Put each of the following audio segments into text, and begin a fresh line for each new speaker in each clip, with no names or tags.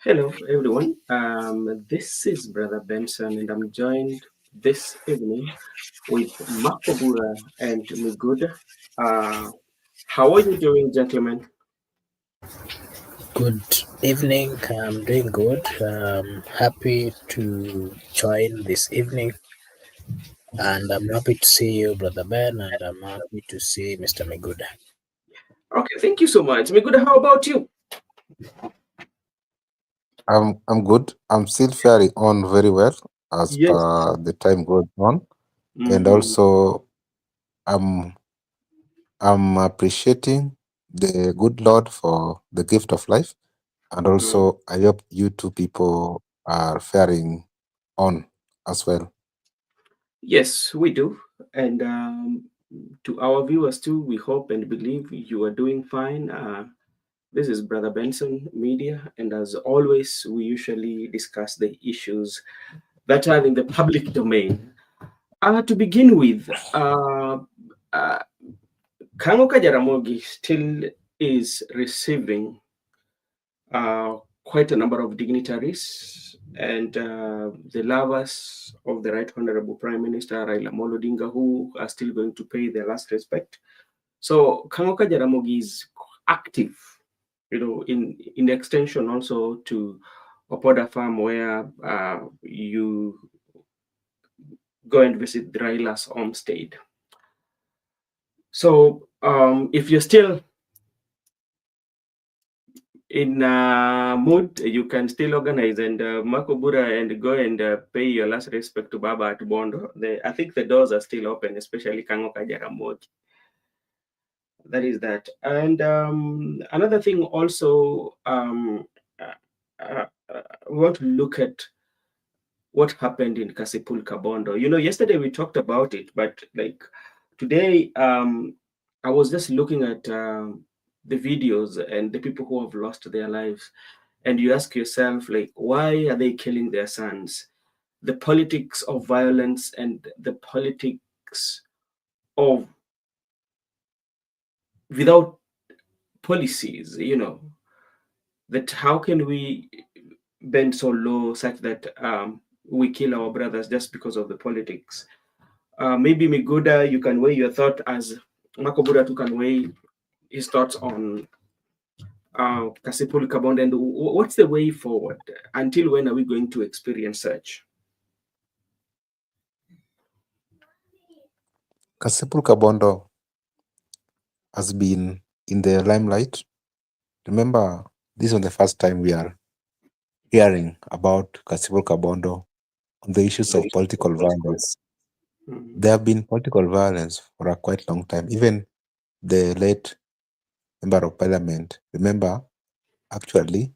Hello, everyone. This is Brother Benson, and I'm joined this evening with Makobura and Miguda. Uh, how are you doing, gentlemen?
Good evening. I'm doing good. Happy to join this evening, and I'm happy to see you, Brother Ben, and I'm happy to see Mr. Meguda.
Okay, thank you so much. Miguda, how about you?
I'm good. I'm still faring on very well as
Yes.
per the time goes on, and
Mm-hmm.
also I'm I'm appreciating the good Lord for the gift of life, and
Mm-hmm.
also I hope you two people are faring on as well.
Yes, we do. And to our viewers too, we hope and believe you are doing fine. This is Brother Benson Media, and as always, we usually discuss the issues that are in the public domain. To begin with, uh, Kangoka Jaramogi still is receiving quite a number of dignitaries and the lovers of the Right Honorable Prime Minister Raila Odinga, who are still going to pay their last respect. So Kangoka Jaramogi is active, in extension also to Opoda Farm, where you go and visit Raila's homestead. So if you're still in mood, you can still organize and Makobura and go and pay your last respect to Baba at Bondo. I think the doors are still open, especially Kangoka Jaramogi. That is that. And another thing also, uh, we want to look at what happened in Kasipul Kabondo. Yesterday we talked about it, but like today, I was just looking at the videos and the people who have lost their lives, and you ask yourself, like, why are they killing their sons? The politics of violence and the politics of without policies, that how can we bend so low such that we kill our brothers just because of the politics? Maybe Miguda, you can weigh your thought as Makobura too can weigh his thoughts on Kasipul Kabonde, and what's the way forward? Until when are we going to experience such?
Kasipul Kabondo has been in the limelight. Remember, this was the first time we are hearing about Kasipul Kabondo on the issues of political violence.
Mhm.
There have been political violence for a quite long time. Even the late member of parliament, remember, actually,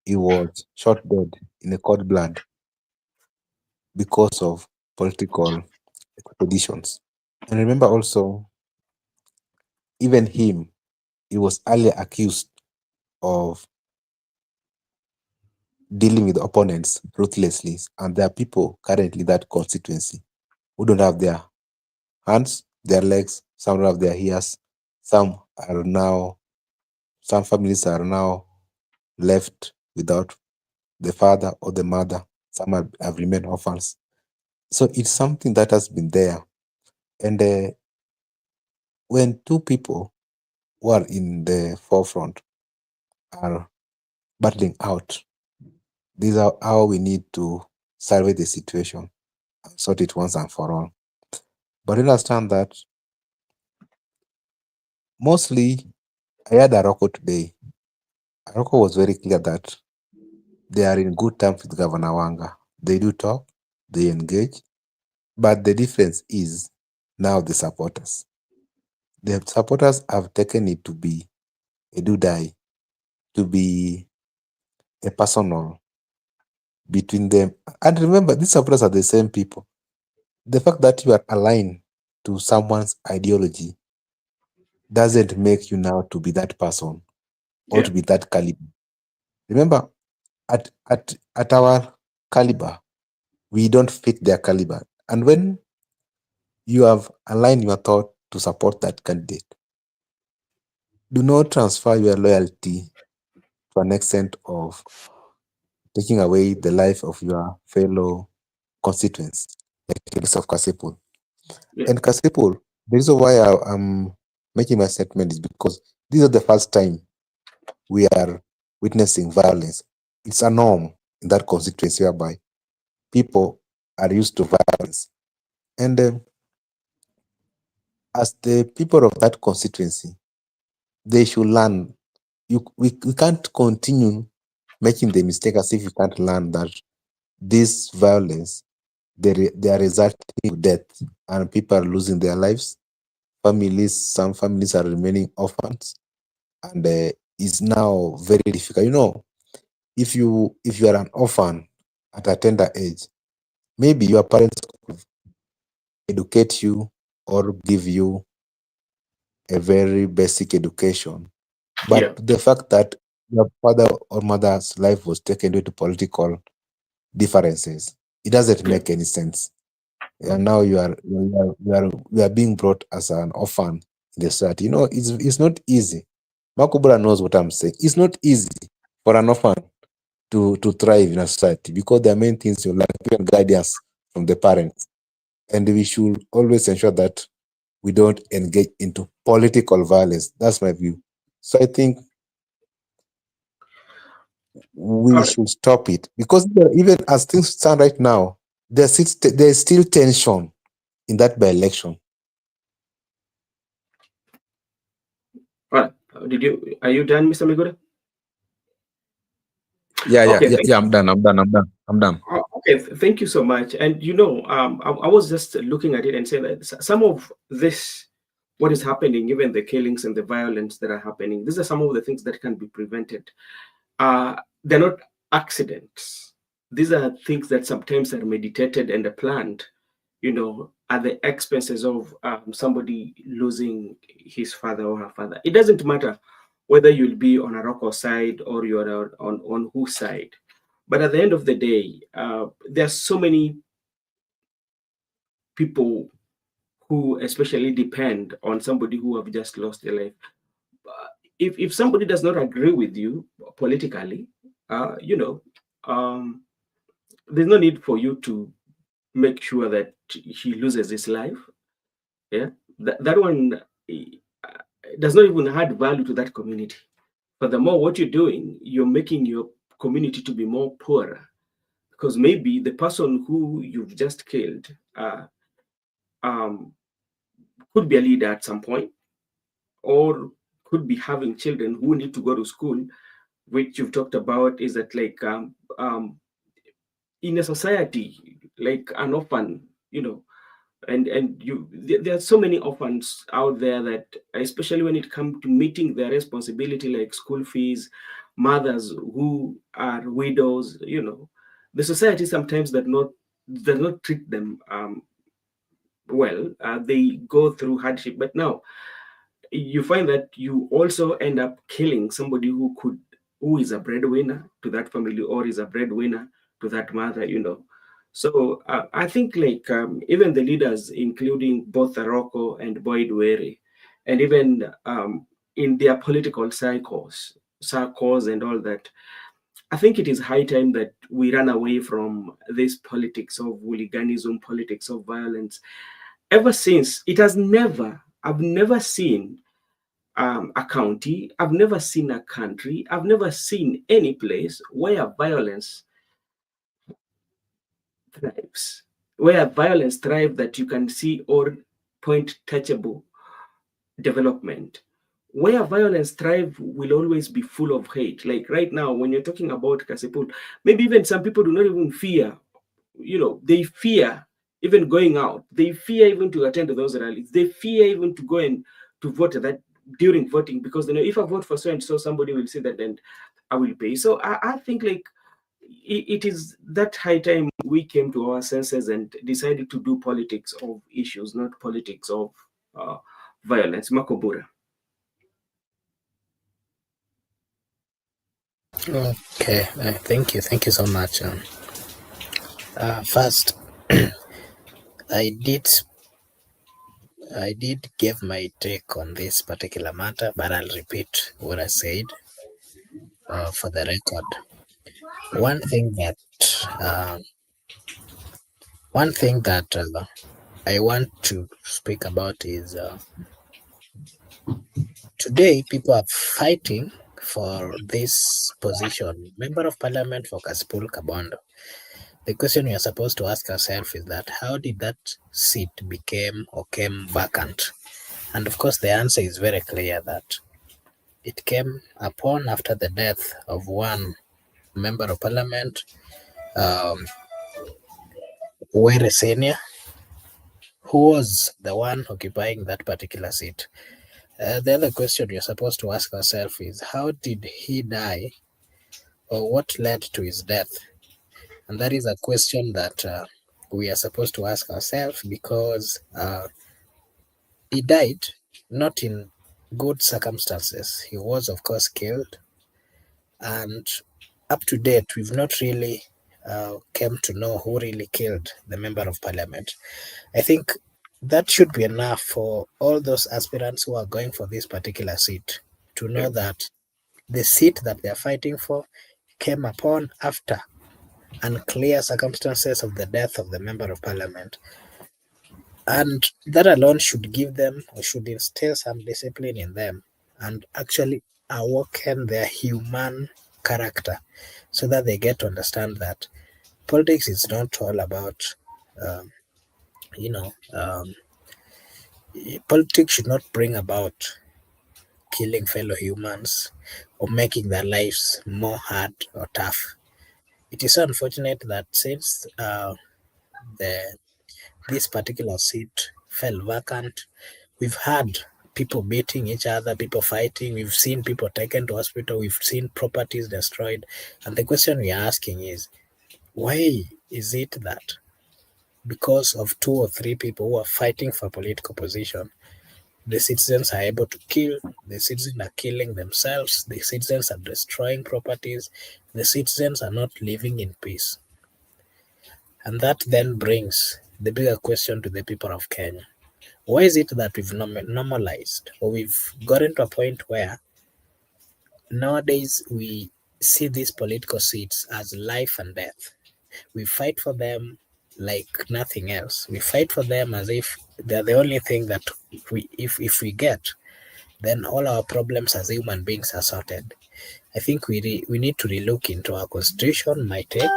he was shot dead in a cold blood because of political expeditions. And remember also, even him, he was earlier accused of dealing with opponents ruthlessly. And there are people currently in that constituency who don't have their hands, their legs, some don't have their ears, some are now, some families are now left without the father or the mother, some have remained orphans. So it's something that has been there. And when two people who are in the forefront are battling out, these are how we need to survey the situation and sort it once and for all. But understand that mostly I had Aroko today. Aroko was very clear that they are in good terms with Governor Wanga. They do talk, they engage, but the difference is now the supporters. The supporters have taken it to be a do die, to be a personal between them. And remember, these supporters are the same people. The fact that you are aligned to someone's ideology doesn't make you now to be that person or
Yeah.
to be that caliber. Remember, at our caliber, we don't fit their caliber. And when you have aligned your thought to support that candidate, do not transfer your loyalty to an extent of taking away the life of your fellow constituents, like the case of Kasipul.
Yeah.
And Kasipul, the reason why I'm making my statement is because this is the first time we are witnessing violence. It's a norm in that constituency whereby people are used to violence. And as the people of that constituency, they should learn. We can't continue making the mistake as if you can't learn that this violence, they are resulting in death and people are losing their lives. Some families are remaining orphans, and it's now very difficult. If you are an orphan at a tender age, maybe your parents could educate you or give you a very basic education. But
Yeah.
the fact that your father or mother's life was taken due to political differences, it doesn't
Yeah.
make any sense. And now you are being brought as an orphan in the society. It's not easy. Makubura knows what I'm saying. It's not easy for an orphan to thrive in a society because there are many things you lack, even guidance from the parents. And we should always ensure that we don't engage into political violence. That's my view. So I think
All
we
right.
should stop it because even as things stand right now, there's still tension in that by election.
All right. Are you done, Mr. Migura?
Yeah, yeah,
Okay.
yeah, yeah. I'm done. I'm done. I'm done. I'm done.
Okay, thank you so much. And I was just looking at it and saying that some of this, what is happening, even the killings and the violence that are happening, these are some of the things that can be prevented. They're not accidents. These are things that sometimes are meditated and are planned, at the expenses of somebody losing his father or her father. It doesn't matter whether you'll be on a Rocco side or you're on whose side. But at the end of the day, there are so many people who especially depend on somebody who have just lost their life. If somebody does not agree with you politically, uh, you know, um, there's no need for you to make sure that he loses his life. Yeah, that one does not even add value to that community. Furthermore, what you're doing, you're making your community to be more poorer because maybe the person who you've just killed um, could be a leader at some point, or could be having children who need to go to school, which you've talked about is that like in a society like an orphan, and there are so many orphans out there that, especially when it comes to meeting their responsibility like school fees, mothers who are widows, the society sometimes does not treat them well. They go through hardship, but now you find that you also end up killing somebody who is a breadwinner to that family or is a breadwinner to that mother. So I think like even the leaders, including both Rocco and Boyd Were, and even in their political circles and all that, I think it is high time that we run away from this politics of hooliganism, politics of violence. Ever since, I've never seen a county, I've never seen a country, I've never seen any place where violence thrives, that you can see or point touchable development. Where violence thrive will always be full of hate. Like right now, when you're talking about Kasipul, maybe even some people do not even fear, they fear even going out. They fear even to attend those rallies. They fear even to go and to vote that during voting because if I vote for so and so, somebody will say that and I will pay. So I think like it is that high time we came to our senses and decided to do politics of issues, not politics of uh, violence. Makobura.
Okay, thank you so much. First, I did I did give my take on this particular matter, but I'll repeat what I said for the record. one thing that uh, one thing that I want to speak about is today people are fighting for this position, member of parliament for Kasipul Kabondo. The question we are supposed to ask ourselves is that how did that seat became or came vacant? And of course, the answer is very clear that it came upon after the death of one member of parliament, um, Were Senior, who was the one occupying that particular seat. The other question you're supposed to ask ourselves is how did he die or what led to his death? And that is a question that we are supposed to ask ourselves because he died not in good circumstances. He was, of course, killed, and up to date, we've not really came to know who really killed the member of parliament. I think that should be enough for all those aspirants who are going for this particular seat to know
Yeah.
that the seat that they are fighting for came upon after unclear circumstances of the death of the member of parliament. And that alone should give them or should instill some discipline in them and actually awaken their human character so that they get to understand that politics is not all about, um, you know, politics should not bring about killing fellow humans or making their lives more hard or tough. It is so unfortunate that since the this particular seat fell vacant, we've had people beating each other, people fighting, we've seen people taken to hospital, we've seen properties destroyed. And the question we are asking is why is it that because of two or three people who are fighting for political position, the citizens are able to kill, the citizens are killing themselves, the citizens are destroying properties, the citizens are not living in peace? And that then brings the bigger question to the people of Kenya. Why is it that we've normalized or we've gotten to a point where nowadays we see these political seats as life and death? We fight for them like nothing else. We fight for them as if they're the only thing that if we get, then all our problems as human beings are sorted. I think we need to relook into our constitution, my take,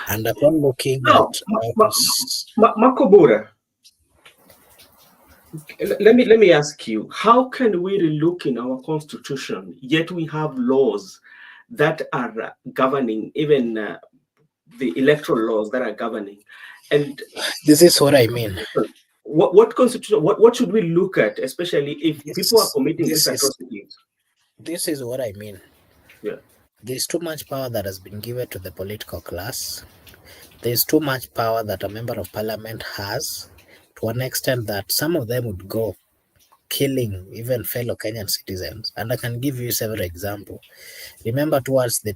and upon looking
Now,
at our
Makobura, let me ask you, how can we relook in our constitution, yet we have laws that are governing, even the electoral laws that are governing? And
this is what I mean.
what constitution, what should we look at, especially if people are
This
committing these
this is
atrocities?
this is what I mean.
Yeah.
There's too much power that has been given to the political class. There's too much power that a member of parliament has to an extent that some of them would go killing even fellow Kenyan citizens. And I can give you several examples. Remember, towards the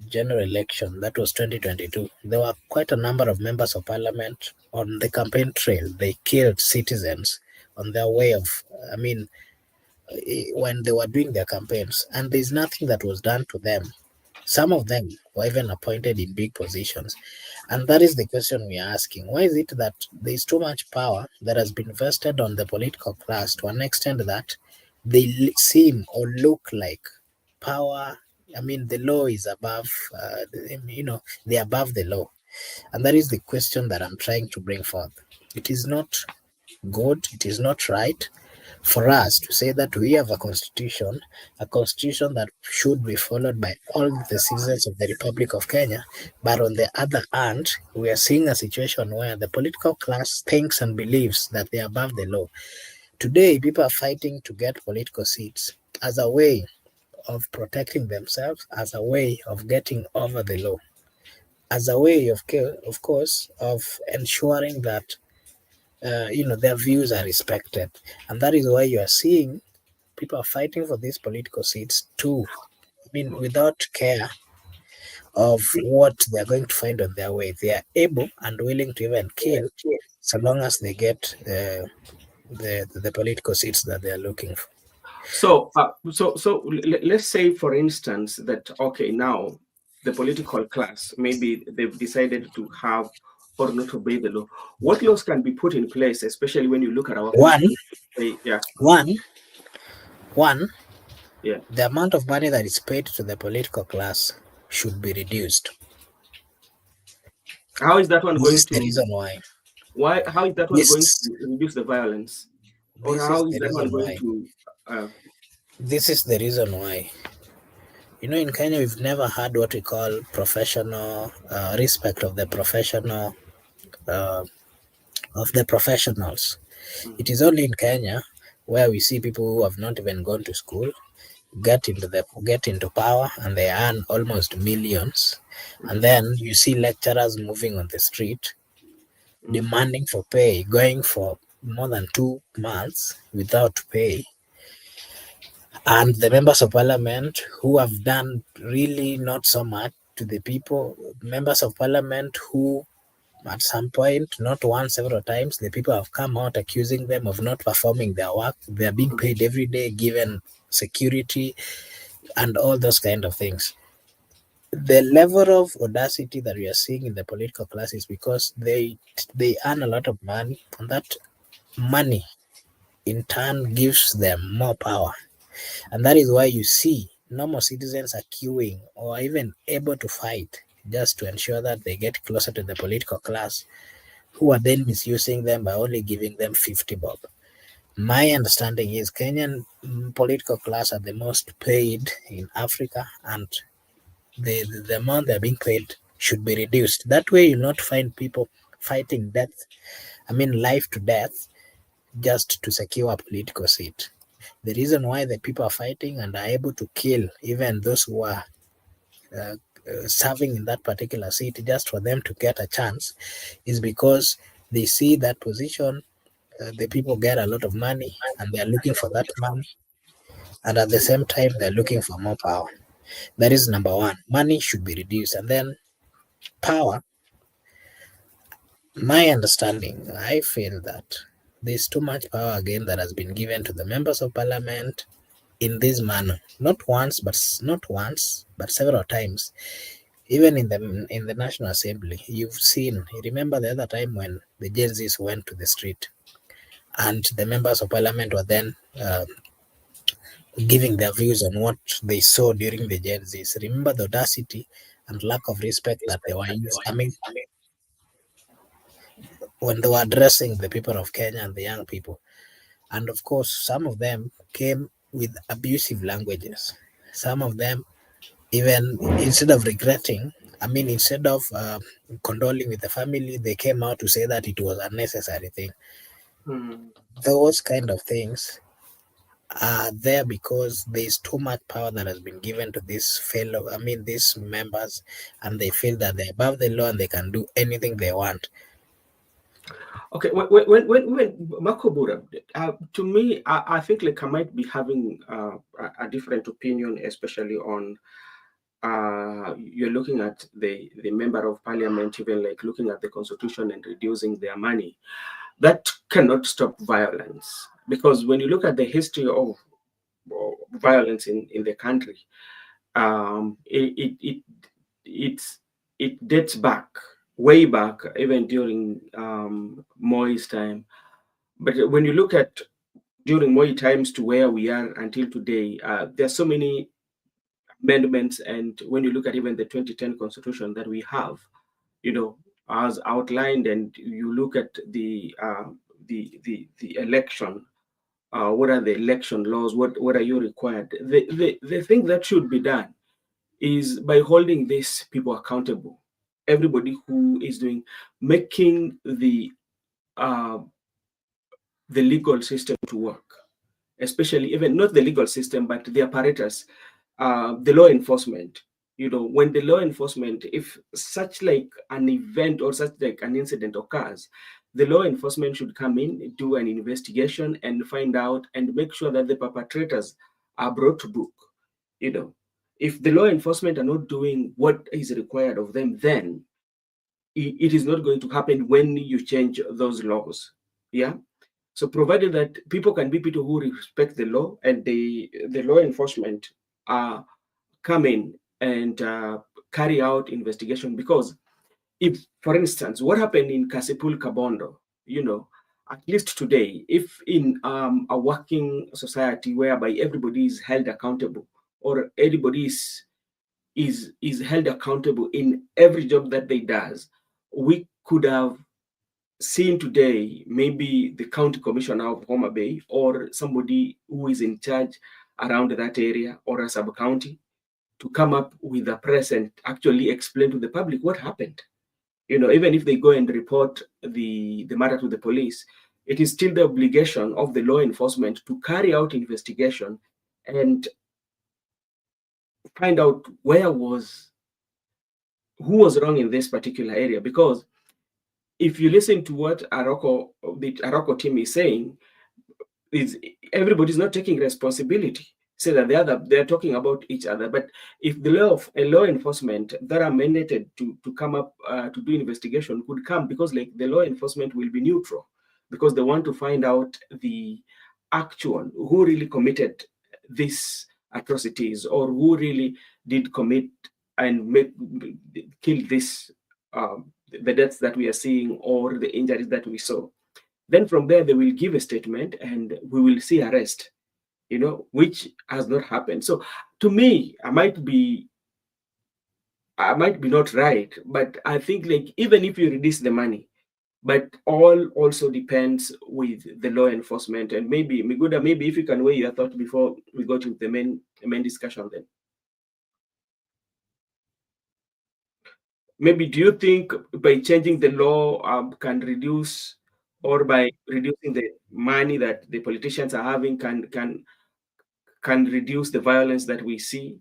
general election, that was 2022, there were quite a number of members of parliament on the campaign trail. They killed citizens on their way of, I mean, when they were doing their campaigns, and there's nothing that was done to them. Some of them were even appointed in big positions. And that is the question we are asking. Why is it that there is too much power that has been vested on the political class to an extent that they seem or look like power? I mean, the law is above, they're above the law. And that is the question that I'm trying to bring forth. It is not good, it is not right for us to say that we have a constitution that should be followed by all the citizens of the Republic of Kenya. But on the other hand, we are seeing a situation where the political class thinks and believes that they are above the law. Today, people are fighting to get political seats as a way of protecting themselves, as a way of getting over the law, as a way of course, of ensuring that their views are respected. And that is why you are seeing people are fighting for these political seats too. I mean, without care of what they're going to find on their way, they are able and willing to even kill so long as they get the political seats that they are looking for.
So let's say, for instance, that okay, now the political class, maybe they've decided to have or not obey the law. What laws can be put in place, especially when you look at our
One,
political? Yeah,
one, one.
yeah.
The amount of money that is paid to the political class should be reduced.
How is that one
This
going
is the
to?
reason why.
Why? How is that one going
This
to reduce the violence, or
this is
how is
the
that one
reason
going
why.
to? Uh,
This is the reason why. In Kenya, we've never had what we call professional respect uh, of the professionals. It
mhm,
is only in Kenya where we see people who have not even gone to school get into power, and they earn almost millions. And
mhm,
then you see lecturers moving on the street
mhm,
demanding for pay, going for more than 2 months without pay. And the members of parliament who have done really not so much to the people, members of parliament who at some point, not once, several times, the people have come out accusing them of not performing their work. They are being
mhm,
paid every day, given security and all those kind of things. The level of audacity that we are seeing in the political class is because they earn a lot of money, and that money in turn gives them more power. And that is why you see normal citizens are queuing or even able to fight just to ensure that they get closer to the political class, who are then misusing them by only giving them 50 bob. My understanding is Kenyan political class are the most paid in Africa, and the amount they're being paid should be reduced. That way, you'll not find people fighting death, I mean, life to death, just to secure a political seat. The reason why the people are fighting and are able to kill even those who are uh, serving in that particular seat just for them to get a chance is because they see that position, the people get a lot of money and they're looking for that money, and at the same time they're looking for more power. That is number one. Money should be reduced. And then power, my understanding, I feel that there's too much power again that has been given to the members of parliament in this manner. Not once, but several times. Even in the National Assembly, you've seen. You remember the other time when the Gen Zs went to the street, and the members of parliament were then giving their views on what they saw during the Gen Zs. Remember the audacity and lack of respect that they were using. I mean, when they were addressing the people of Kenya and the young people. And of course, some of them came with abusive languages. Some of them, even instead of regretting, I mean, instead of condoling with the family, they came out to say that it was a necessary thing.
mhm.
Those kind of things are there because there is too much power that has been given to these members, and they feel that they're above the law and they can do anything they want.
Okay, when Makobura, to me, I think like I might be having a different opinion, especially on you're looking at the member of parliament, even like looking at the constitution and reducing their money. That cannot stop violence, because when you look at the history of violence in the country, um, it, it, it it's it dates back way back, even during Moi's time. But when you look at during Moi times to where we are until today, there are so many amendments. And when you look at even the 2010 constitution that we have, you know, as outlined, and you look at the election, what are the election laws? What are you required? The thing that should be done is by holding these people accountable. Everybody who is doing, making uh, the legal system to work, especially even not the legal system, but the apparatus, the law enforcement. You know, when the law enforcement, if such like an event or such like an incident occurs, the law enforcement should come in, do an investigation, and find out and make sure that the perpetrators are brought to book. You know, if the law enforcement are not doing what is required of them, then it is not going to happen when you change those laws. Yeah. So provided that people can be people who respect the law, and the law enforcement come in and carry out investigation. Because if, for instance, what happened in Kasipul Kabondo, at least today, if in a working society whereby everybody is held accountable, or everybody is held accountable in every job that they does, we could have seen today maybe the county commissioner of Homa Bay, or somebody who is in charge around that area, or a sub county, to come up with a press and actually explain to the public what happened. Even if they go and report the matter to the police, it is still the obligation of the law enforcement to carry out investigation and find out who was wrong in this particular area. Because if you listen to what the Aroko team is saying, is everybody's not taking responsibility. Say that they're talking about each other. But if the law enforcement that are mandated to come up to do investigation could come, because like the law enforcement will be neutral, because they want to find out the actual who really committed these atrocities, or who really did commit and kill this the deaths that we are seeing, or the injuries that we saw. Then from there, they will give a statement and we will see arrest, which has not happened. So to me, I might be not right, but I think like even if you reduce the money, but all also depends with the law enforcement. And maybe Miguda, maybe if you can weigh your thought before we go to the main discussion then. Maybe do you think by changing the law can reduce, or by reducing the money that the politicians are having, can reduce the violence that we see,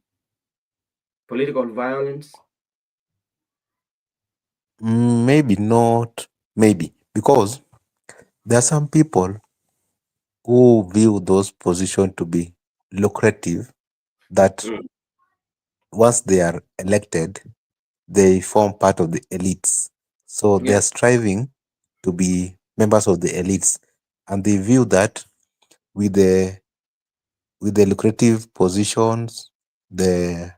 political violence?
Maybe not, maybe, because there are some people who view those positions to be lucrative, that
Mm,
once they are elected, they form part of the elites. So they
yeah.
are striving to be members of the elites, and they view that with the lucrative positions, the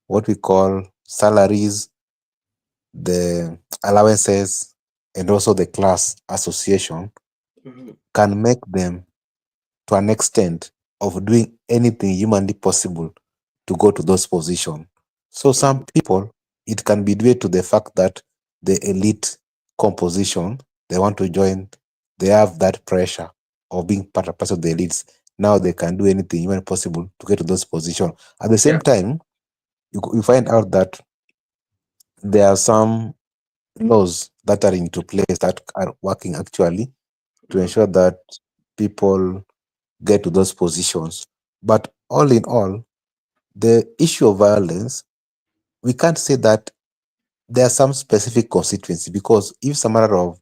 what we call salaries, the allowances, and also the class association,
Mhm,
can make them to an extent of doing anything humanly possible to go to those positions. So
mhm,
some people, it can be due to the fact that the elite composition, they want to join, they have that pressure of being part of the elites. Now they can do anything humanly possible to get to those positions. At the same
yeah.
time, you find out that there are some laws that are into place that are working actually to
Mhm,
ensure that people get to those positions. But all in all, the issue of violence, we can't say that there are some specific constituency, because if it's a matter of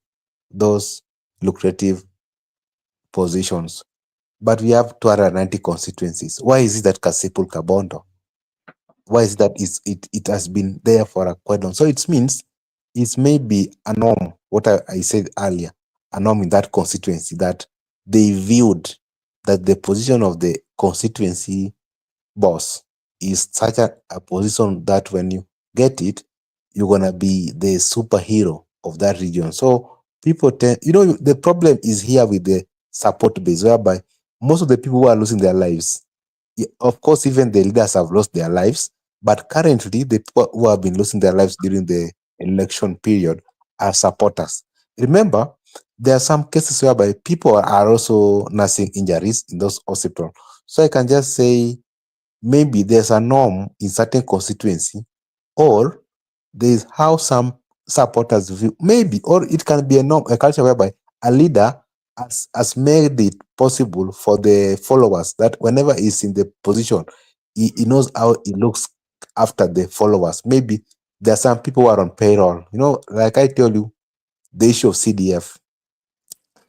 those lucrative positions, but we have 290 constituencies, why is it that Kasipul Kabondo, why is that it has been there for a quite long? So it means it's maybe a norm, what I said earlier, a norm in that constituency, that they viewed that the position of the constituency boss is such a position that when you get it, you're gonna be the superhero of that region. So people tend, the problem is here with the support base, whereby most of the people who are losing their lives, of course, even the leaders have lost their lives, but currently the people who have been losing their lives during the election period are supporters. Remember, there are some cases whereby people are also nursing injuries in those hospitals. So I can just say maybe there's a norm in certain constituency, or there's how some supporters view, maybe, or it can be a norm, a culture whereby a leader has made it possible for the followers that whenever he's in the position, he knows how he looks after the followers. Maybe there are some people who are on payroll, like I tell you, the issue of CDF.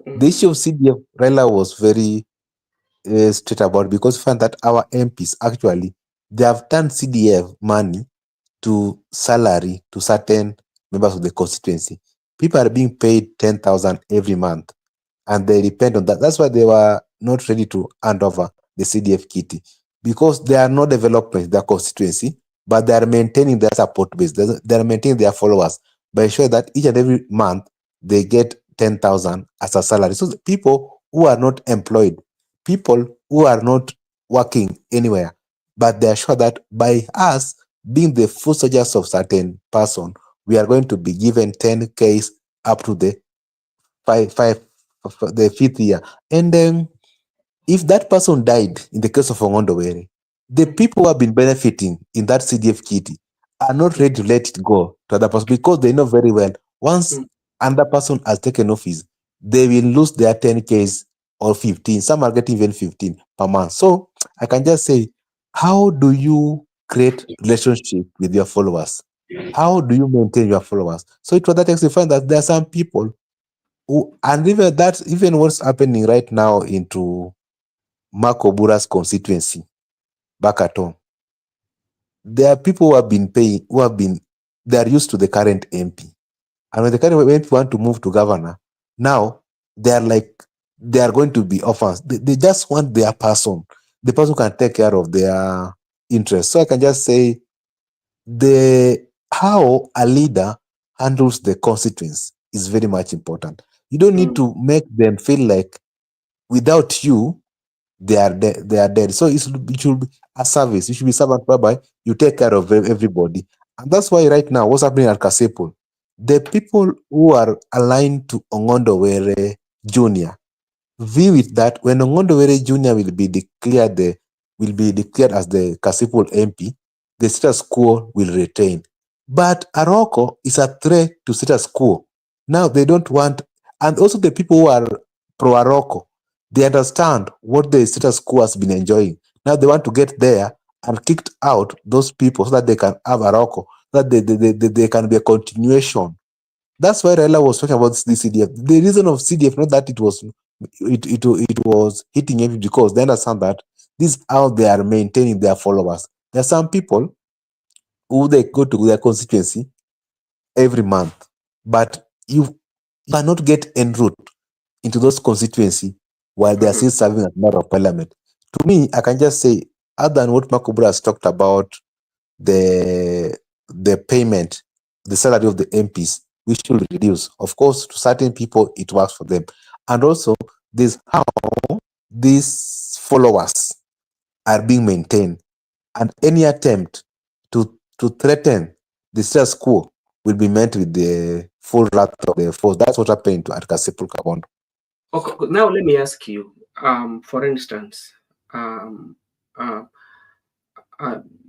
The
mhm,
issue of CDF, Raila was very straight about, because we find that our MPs actually, they have turned CDF money to salary to certain members of the constituency. People are being paid 10,000 every month, and they depend on that. That's why they were not ready to hand over the CDF kitty, because there are no development in their constituency. but they are maintaining their support base. They are maintaining their followers by ensuring that each and every month they get 10,000 as a salary. So the people who are not employed, people who are not working anywhere, but they are sure that by us being the full soldiers of certain person, we are going to be given 10Ks up to the the fifth year. And if that person died in the case of Ongondowere, the people who have been benefiting in that CDF kitty are not ready to let it go to other person because they know very well once another person has taken office, they will lose their 10Ks or 15. Some are getting even 15 per month. So I can just say, how do you create relationship with your followers? How do you maintain your followers? So it was that you find that there are some people who, and even that's even what's happening right now into Mark Obura's constituency back at home. There are people who have been paying, they are used to the current MP. And when the current MP want to move to governor, now they are like, they are going to be orphans. They just want their person. The person who can take care of their interests. So I can just say, how a leader handles the constituents is very much important. You don't need to make them feel like without you, they are they are dead. So it should be a service. You should be servant whereby you take care of everybody. And that's why right now, what's happening at Kasipul, the people who are aligned to Ongondo Were Jr. view it that when Ongondo Were Jr. will be declared as the Kasipul MP, the status quo will retain. But Aroko is a threat to status quo. Now they don't want, and also the people who are pro Aroko, they understand what the status quo has been enjoying. Now they want to get there and kicked out those people so that they can have Aroko, so that they can be a continuation. That's why Raila was talking about this CDF. The reason of CDF, not that it was hitting every, because they understand that this is how they are maintaining their followers. There are some people who they go to their constituency every month, but you cannot get en route into those constituency while they are still serving as member of parliament. To me, I can just say, other than what Makubura has talked about, the payment, the salary of the MPs, which should reduce. Of course, to certain people, it works for them. And also, this how these followers are being maintained. And any attempt to threaten the status quo will be met with the full wrath of the force. That's what happened to Atkasipul Kabondo.
Okay, now let me ask you, for instance, uh, uh,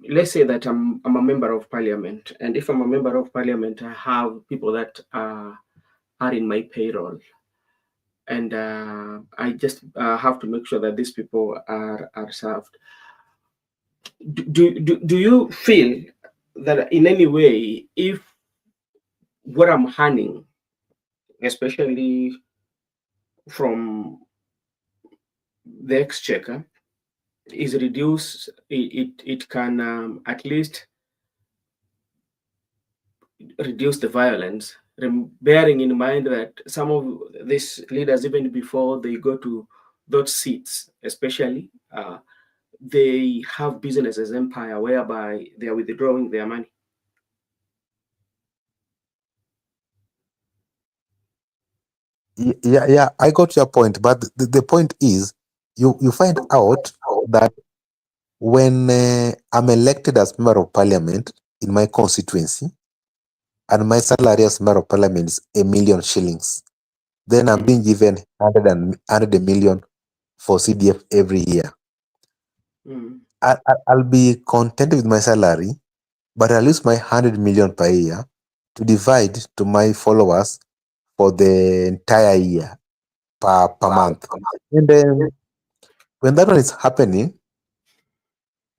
let's say that I'm a member of parliament, and if I'm a member of parliament, I have people that are in my payroll, and I just have to make sure that these people are served. Do you feel that in any way, if what I'm earning, especially from the exchequer, is reduced, it can at least reduce the violence, bearing in mind that some of these leaders, even before they go to those seats, especially, they have business as empire whereby they are withdrawing their money.
Yeah, I got your point. But the point is, you find out that when I'm elected as member of parliament in my constituency, and my salary as member of parliament is 1,000,000 shillings, then I'm being given 100 million for CDF every year. I'll be content with my salary, but I'll use my 100 million per year to divide to my followers for the entire year per month. And then when that one is happening,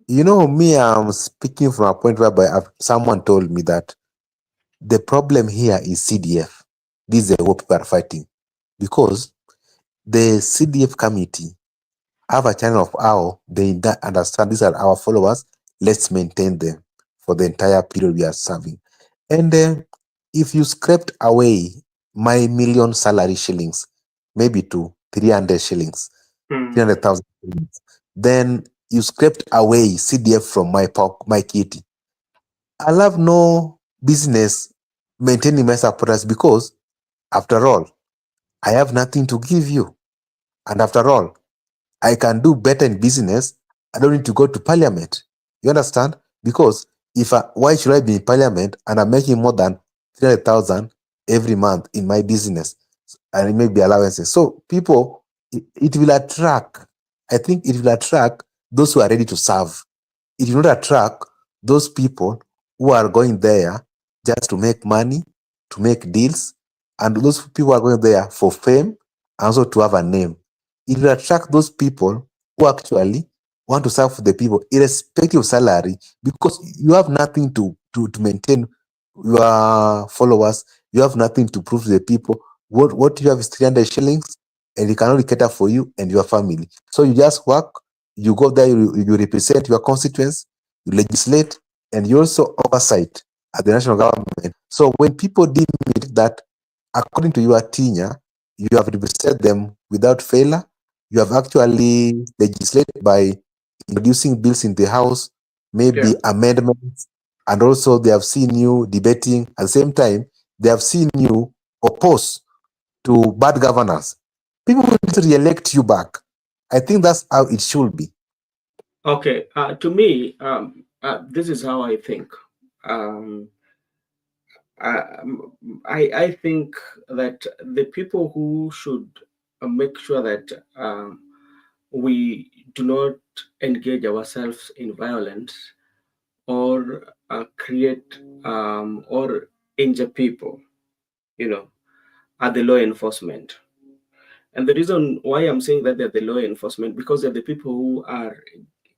me, I'm speaking from a point whereby someone told me that the problem here is CDF. This is what people are fighting. Because the CDF committee have a channel of how they understand these are our followers, let's maintain them for the entire period we are serving. And if you scraped away my million salary shillings, maybe to 300 shillings, 300,000 shillings, then you scraped away CDF from my kitty. I'll have no business maintaining my supporters because, after all, I have nothing to give you. And after all, I can do better in business. I don't need to go to parliament. You understand? Because why should I be in parliament and I'm making more than 300,000 every month in my business, and it may be allowances. So people, it will attract. I think it will attract those who are ready to serve. It will not attract those people who are going there just to make money, to make deals, and those people are going there for fame and also to have a name. It will attract those people who actually want to serve the people, irrespective of salary, because you have nothing to maintain your followers. You have nothing to prove to the people. What you have is 300 shillings, and it can only cater for you and your family. So you just work, you go there, you represent your constituents, you legislate, and you also oversight at the national government. So when people deem it that, according to your tenure, you have represented them without failure, you have actually legislated by introducing bills in the House, maybe
Yeah.
amendments, and also they have seen you debating. At the same time, they have seen you oppose to bad governance. People will re-elect you back. I think that's how it should be.
Okay. To me, this is how I think. Um, I think that the people who should make sure that we do not engage ourselves in violence or create or injure people, you know, are the law enforcement. And the reason why I'm saying that they're the law enforcement, because they're the people who are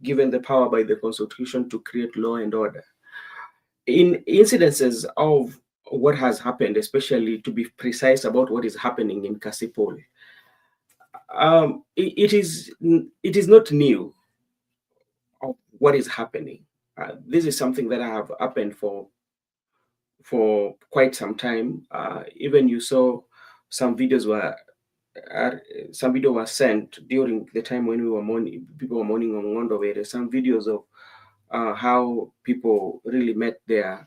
given the power by the Constitution to create law and order. In incidences of what has happened, especially to be precise about what is happening in Kasipol, it is not new of what is happening. This is something that have happened for quite some time. Even you saw some videos were uh, some video was sent during the time when we were mourning, people were mourning on Ngondowere. Some videos of how people really met their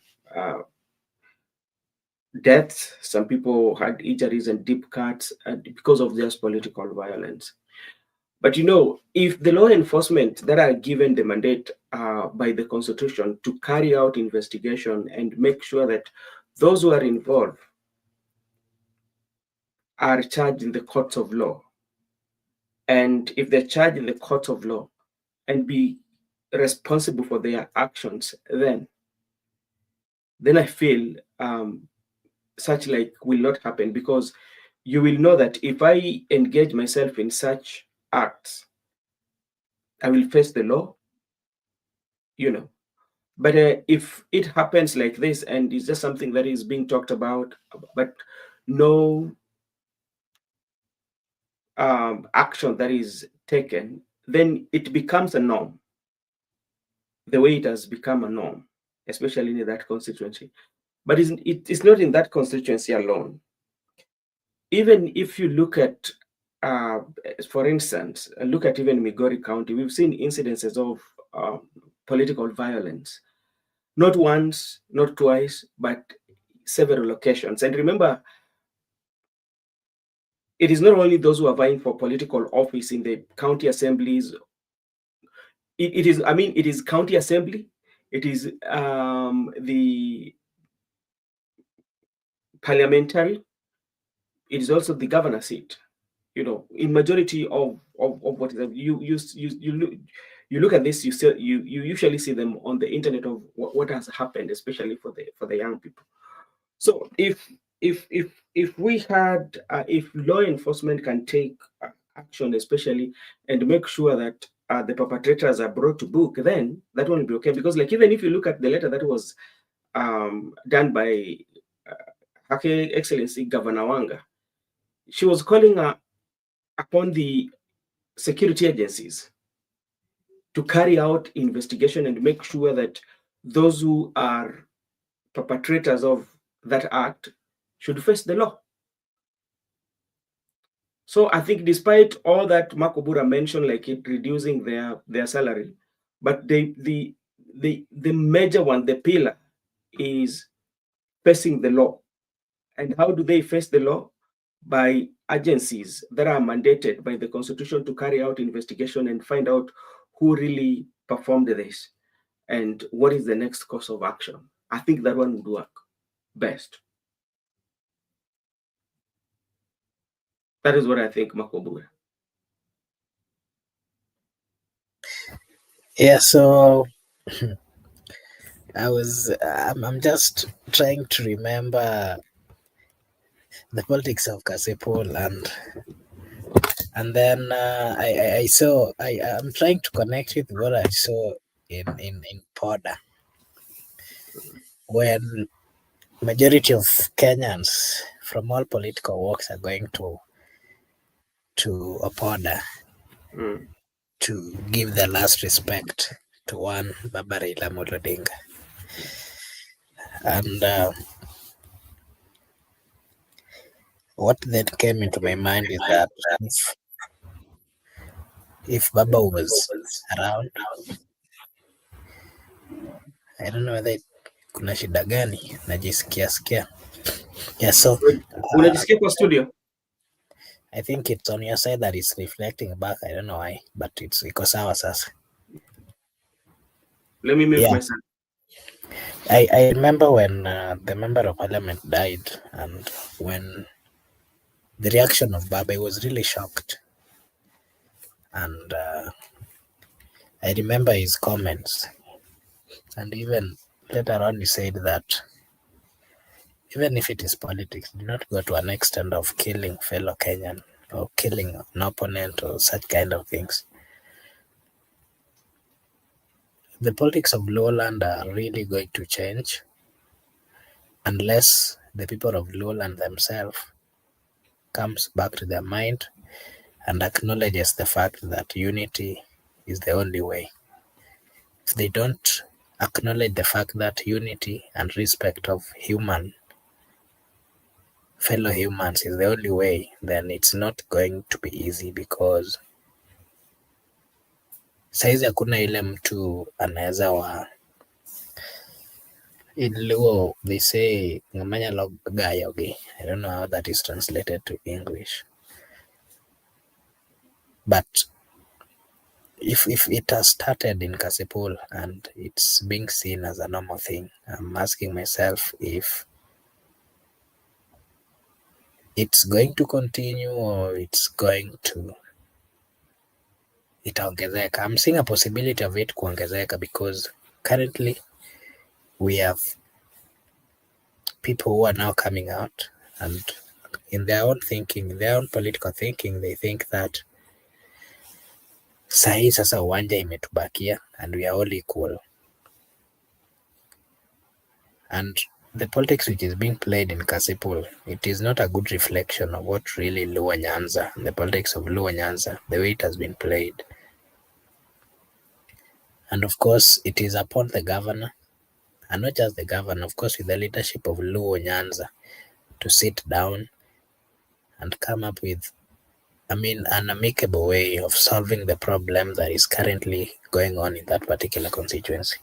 deaths. Some people had injuries and deep cuts because of just political violence. But if the law enforcement that are given the mandate by the Constitution to carry out investigation and make sure that those who are involved are charged in the courts of law, and if they're charged in the courts of law and be responsible for their actions, then I feel such like will not happen, because you will know that if I engage myself in such acts, I will face the law, you know. But if it happens like this and it's just something that is being talked about, but no action that is taken, then it becomes a norm, the way it has become a norm, especially in that constituency. But it's not in that constituency alone. Even if you look at, uh, for instance, look at even Migori County, we've seen incidences of political violence, not once, not twice, but several occasions. And remember, it is not only those who are vying for political office in the county assemblies. It is, I mean, it is county assembly, it is the parliamentary, it is also the governor seat. In majority of what is you look at this, you usually see them on the internet of what has happened, especially for the young people. So if we had if law enforcement can take action, especially, and make sure that the perpetrators are brought to book, then that will be okay. Because, like, even if you look at the letter that was done by Her Excellency Governor Wanga, she was calling upon the security agencies to carry out investigation and make sure that those who are perpetrators of that act should face the law. So I think, despite all that Makobura mentioned, like it reducing their salary, but the major one, the pillar, is facing the law. And how do they face the law? By agencies that are mandated by the Constitution to carry out investigation and find out who really performed this and what is the next course of action. I think that one would work best. That is what I think, Makobura.
Yeah, so I'm just trying to remember the politics of Kasipul, and then I'm trying to connect with what I saw in Poda, when majority of Kenyans from all political walks are going to Opoda to give the last respect to one Baba Raila Odinga. And what then came into my mind is that if Baba was around, I don't know whether kuna shida gani najisikia. Yeah, so
Unajisikia kwa studio?
I think it's on your side that it's reflecting back. I don't know why, but it's iko sawa sasa.
Let me mute myself.
I remember when the member of parliament died, and when the reaction of Baba, I was really shocked. And I remember his comments. And even later on, he said that even if it is politics, do not go to an extent of killing fellow Kenyan or killing an opponent or such kind of things. The politics of Lowland are really going to change unless the people of Lowland themselves comes back to their mind and acknowledges the fact that unity is the only way. If they don't acknowledge the fact that unity and respect of fellow humans is the only way, then it's not going to be easy, because saizi hakuna ile mtu anaweza wa in Luo they say ngamanya log gayogi. I don't know how that is translated to English. But if it has started in Kasipul and it's being seen as a normal thing, I'm asking myself if it's going to continue or it's going to itaongezeka. I'm seeing a possibility of it kuongezeka, because currently we have people who are now coming out and in their own thinking, their own political thinking, they think that sahi sasa uwanja imetubakia and we are all equal. And the politics which is being played in Kasipul, it is not a good reflection of what really Luo Nyanza, the politics of Luo Nyanza, the way it has been played. And of course, it is upon the governor, and not just the governor, of course, with the leadership of Luo Nyanza, to sit down and come up with, an amicable way of solving the problem that is currently going on in that particular constituency.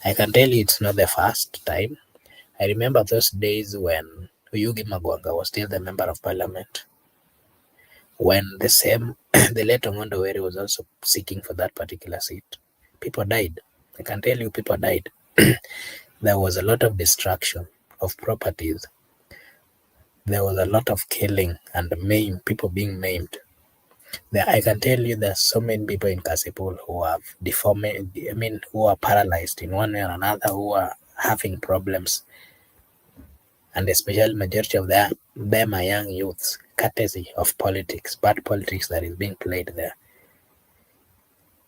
I can tell you it's not the first time. I remember those days when Oyugi Magwanga was still the member of parliament, when the late Ongondo Were was also seeking for that particular seat. People died. I can tell you people died. There was a lot of destruction of properties. There was a lot of killing and people being maimed. I can tell you there's so many people in Kasipul who have who are paralyzed in one way or another, who are having problems. And especially majority of them are young youths, courtesy of politics, bad politics that is being played there.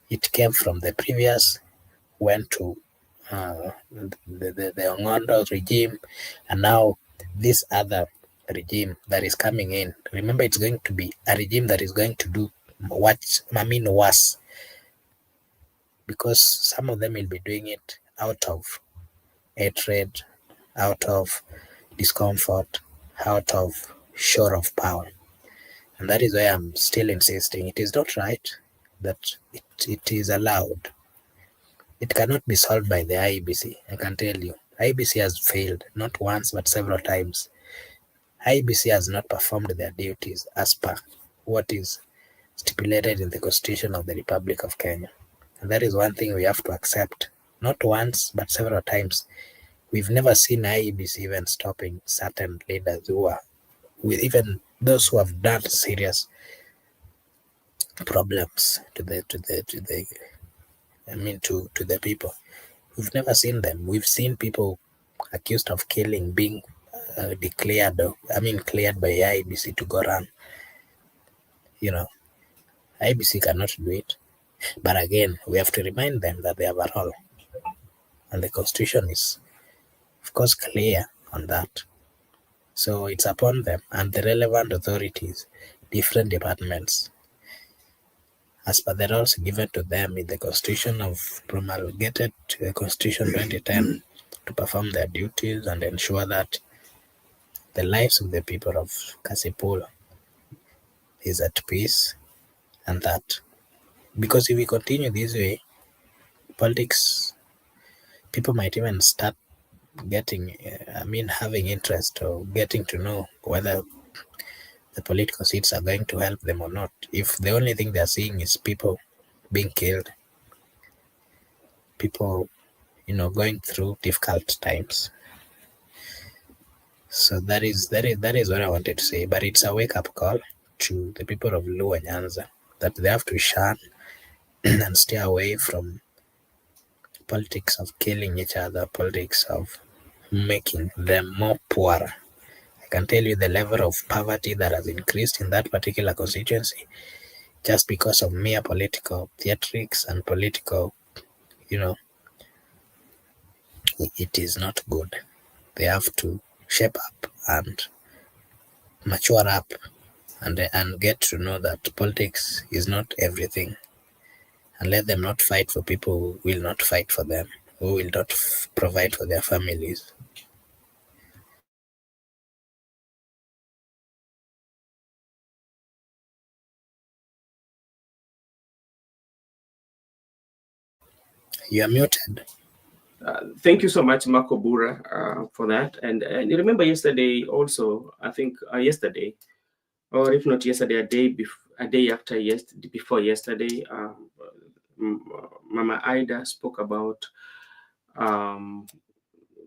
It came from the previous, went to the Ongondo regime, and now this other regime that is coming in. Remember, it's going to be a regime that is going to do worse, because some of them will be doing it out of hatred, out of discomfort, out of show of power. And that is why I'm still insisting it is not right that it is allowed. It cannot be solved by the IEBC, I can tell you. IBC has failed not once but several times. IBC has not performed their duties as per what is stipulated in the Constitution of the Republic of Kenya. And that is one thing we have to accept. Not once, but several times. We've never seen IEBC even stopping certain leaders who are, with even those who have done serious problems to the people. We've never seen them. We've seen people accused of killing being cleared by IEBC to go run. You know, IEBC cannot do it. But again, we have to remind them that they have a role, and the Constitution is, of course, clear on that. So it's upon them and the relevant authorities, different departments, as per the roles given to them in the Constitution of promulgated Constitution 2010, to perform their duties and ensure that the lives of the people of Kasipul is at peace, and that because if we continue this way, politics, people might even start getting, having interest or getting to know whether the political seats are going to help them or not. If the only thing they're seeing is people being killed, people, going through difficult times. So that is what I wanted to say. But it's a wake up call to the people of Luo Nyanza that they have to shun and stay away from politics of killing each other, politics of making them more poorer. I can tell you the level of poverty that has increased in that particular constituency just because of mere political theatrics and political, you know, it is not good. They have to shape up and mature up and get to know that politics is not everything, and let them not fight for people who will not fight for them, who will not provide for their families. You are muted.
Thank you so much, Marco Bura, for that. And you remember yesterday also, I think yesterday, or if not yesterday, a day after yesterday, before yesterday, Mama Ida spoke about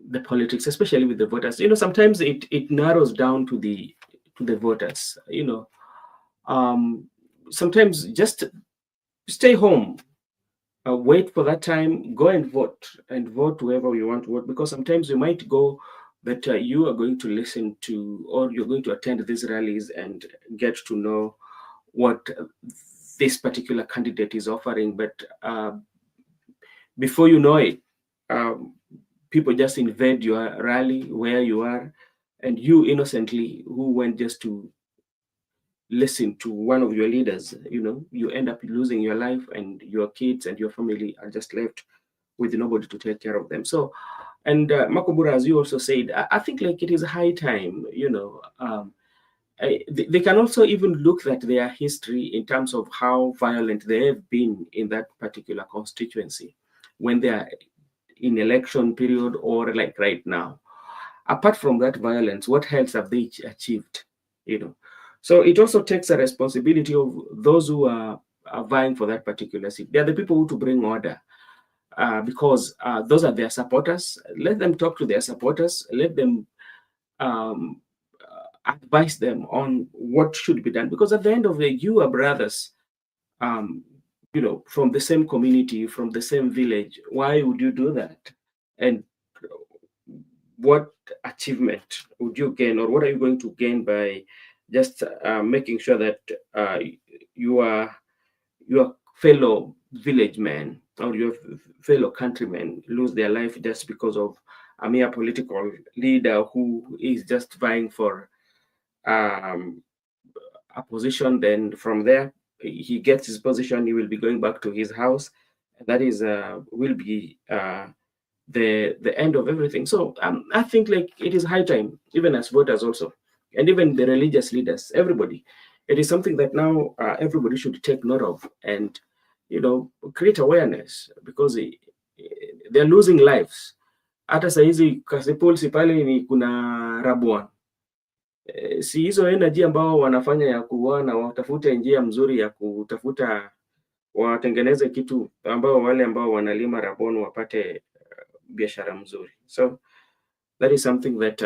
the politics, especially with the voters. Sometimes it narrows down to the voters. Sometimes just stay home, wait for that time, go and vote whoever you want to vote, because sometimes you might go that you are going to listen to, or you're going to attend these rallies and get to know what this particular candidate is offering, but before you know it, um, people just invade your rally where you are, and you innocently, who went just to listen to one of your leaders, you end up losing your life, and your kids and your family are just left with nobody to take care of them. So, and Makobura, as you also said, I think like it is high time, they can also even look at their history in terms of how violent they have been in that particular constituency when they are in election period, or like right now. Apart from that violence, what else have they achieved? So it also takes a responsibility of those who are vying for that particular seat. They are the people who to bring order, because those are their supporters. Let them talk to their supporters. Let them um, advise them on what should be done. Because at the end of the day, you are brothers, um, from the same community, from the same village. Why would you do that? And what achievement would you gain, or what are you going to gain by just making sure that your fellow village men or your fellow countrymen lose their life just because of a mere political leader who is just vying for um, a position? Then from there, he gets his position, he will be going back to his house. That is will be the end of everything. So I think like it is high time, even as voters also, and even the religious leaders, everybody. It is something that now everybody should take note of, and create awareness, because they're losing lives. hata sahizi Kasipul pale ni kuna Rabuan. Si hizo energy ambao wanafanya ya kuona watafute njia mzuri ya kutafuta watengeneze kitu ambao wale ambao wanalima Rabon wapate biashara mzuri. So that is something that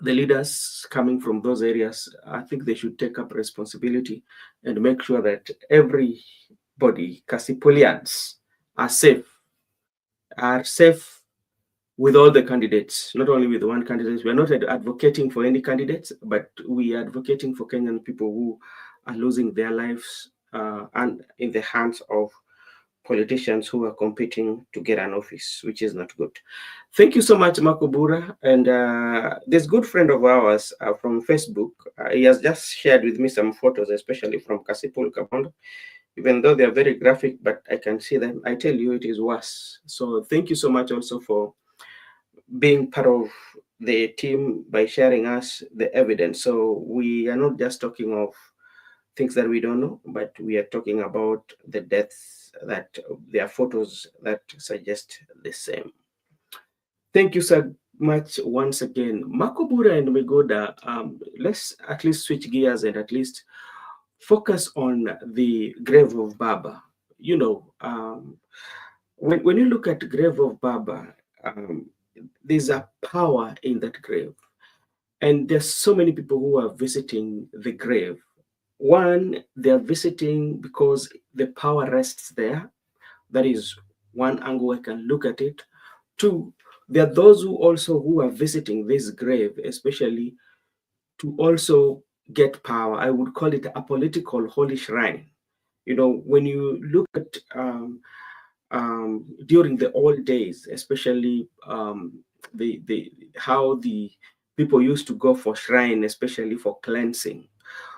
the leaders coming from those areas, I think they should take up responsibility and make sure that everybody, Kasipulians, are safe with all the candidates, not only with one candidate. We are not advocating for any candidates, but we are advocating for Kenyan people who are losing their lives and in the hands of politicians who are competing to get an office, which is not good. Thank you so much, Makobura. And this good friend of ours from Facebook, he has just shared with me some photos, especially from Kasipul Kabondo. Even though they are very graphic, but I can see them. I tell you, it is worse. So thank you so much also for being part of the team by sharing us the evidence. So we are not just talking of things that we don't know, but we are talking about the deaths that there are photos that suggest the same. Thank you so much once again. Makobura and Megoda, let's at least switch gears and at least focus on the grave of Baba. You know, when you look at the grave of Baba, there's a power in that grave. And there's so many people who are visiting the grave. One, they're visiting because the power rests there. That is one angle I can look at it. Two, there are those who are visiting this grave, especially to also get power. I would call it a political holy shrine. You know, when you look at during the old days, especially the how the people used to go for shrine, especially for cleansing.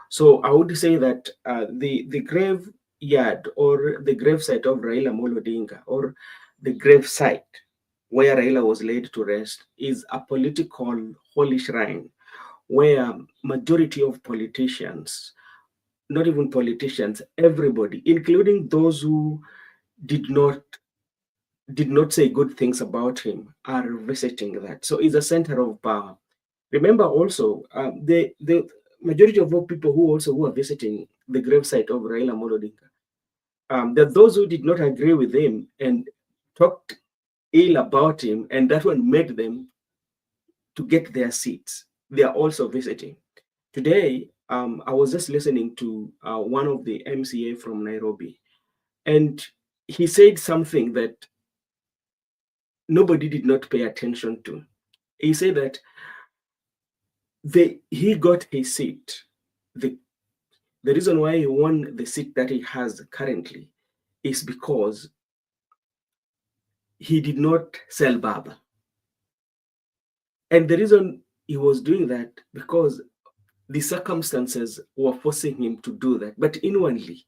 So I would say that the graveyard or the gravesite of Raila Molodinga or the gravesite where Raila was laid to rest is a political holy shrine where majority of politicians, not even politicians, everybody, including those who did not did not say good things about him, are visiting that. So it's a center of power. Remember also, the majority of people who are visiting the gravesite of Raila Molodinga, there are those who did not agree with him and talked ill about him, and that one made them to get their seats. They are also visiting. Today, I was just listening to one of the MCA from Nairobi, and he said something that nobody did not pay attention to. He said that he got his seat. The reason why he won the seat that he has currently is because he did not sell Baba. And the reason he was doing that because the circumstances were forcing him to do that. But inwardly,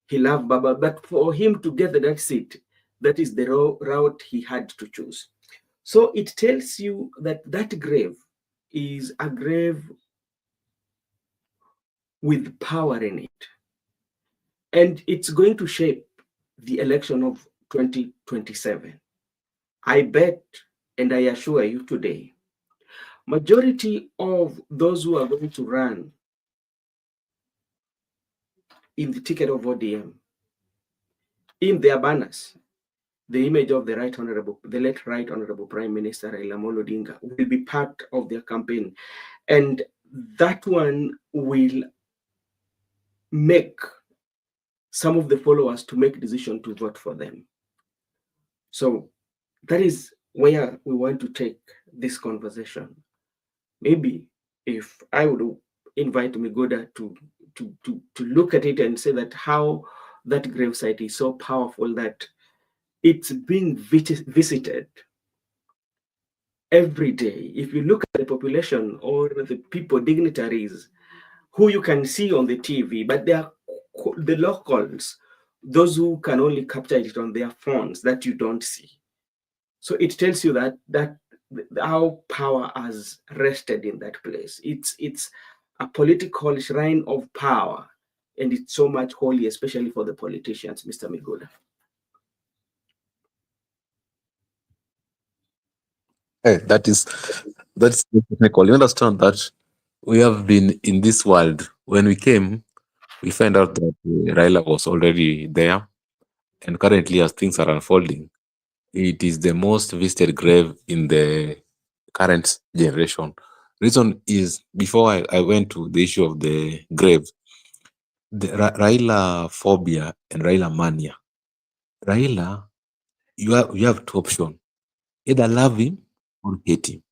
he loved Baba. But for him to get that seat, that is the route he had to choose. So it tells you that that grave is a grave with power in it. And it's going to shape the election of 2027. I bet and I assure you today, majority of those who are going to run in the ticket of ODM, in their banners, the image of the late Right Honorable Prime Minister Raila Odinga will be part of their campaign. And that one will make some of the followers to make decision to vote for them. So that is where we want to take this conversation. Maybe if I would invite Migoda to look at it and say that how that gravesite is so powerful that it's being visited every day. If you look at the population or the people, dignitaries, who you can see on the TV, but they are the locals, those who can only capture it on their phones that you don't see. So it tells you that how power has rested in that place. It's a political shrine of power, and it's so much holy, especially for the politicians, Mr. Migoda.
That's technical. You understand that we have been in this world. When we came, we find out that Raila was already there, and currently, as things are unfolding, it is the most visited grave in the current generation. Reason is before I went to the issue of the grave, the Raila phobia and Raila mania. Raila, you have two options: either love him or hate him.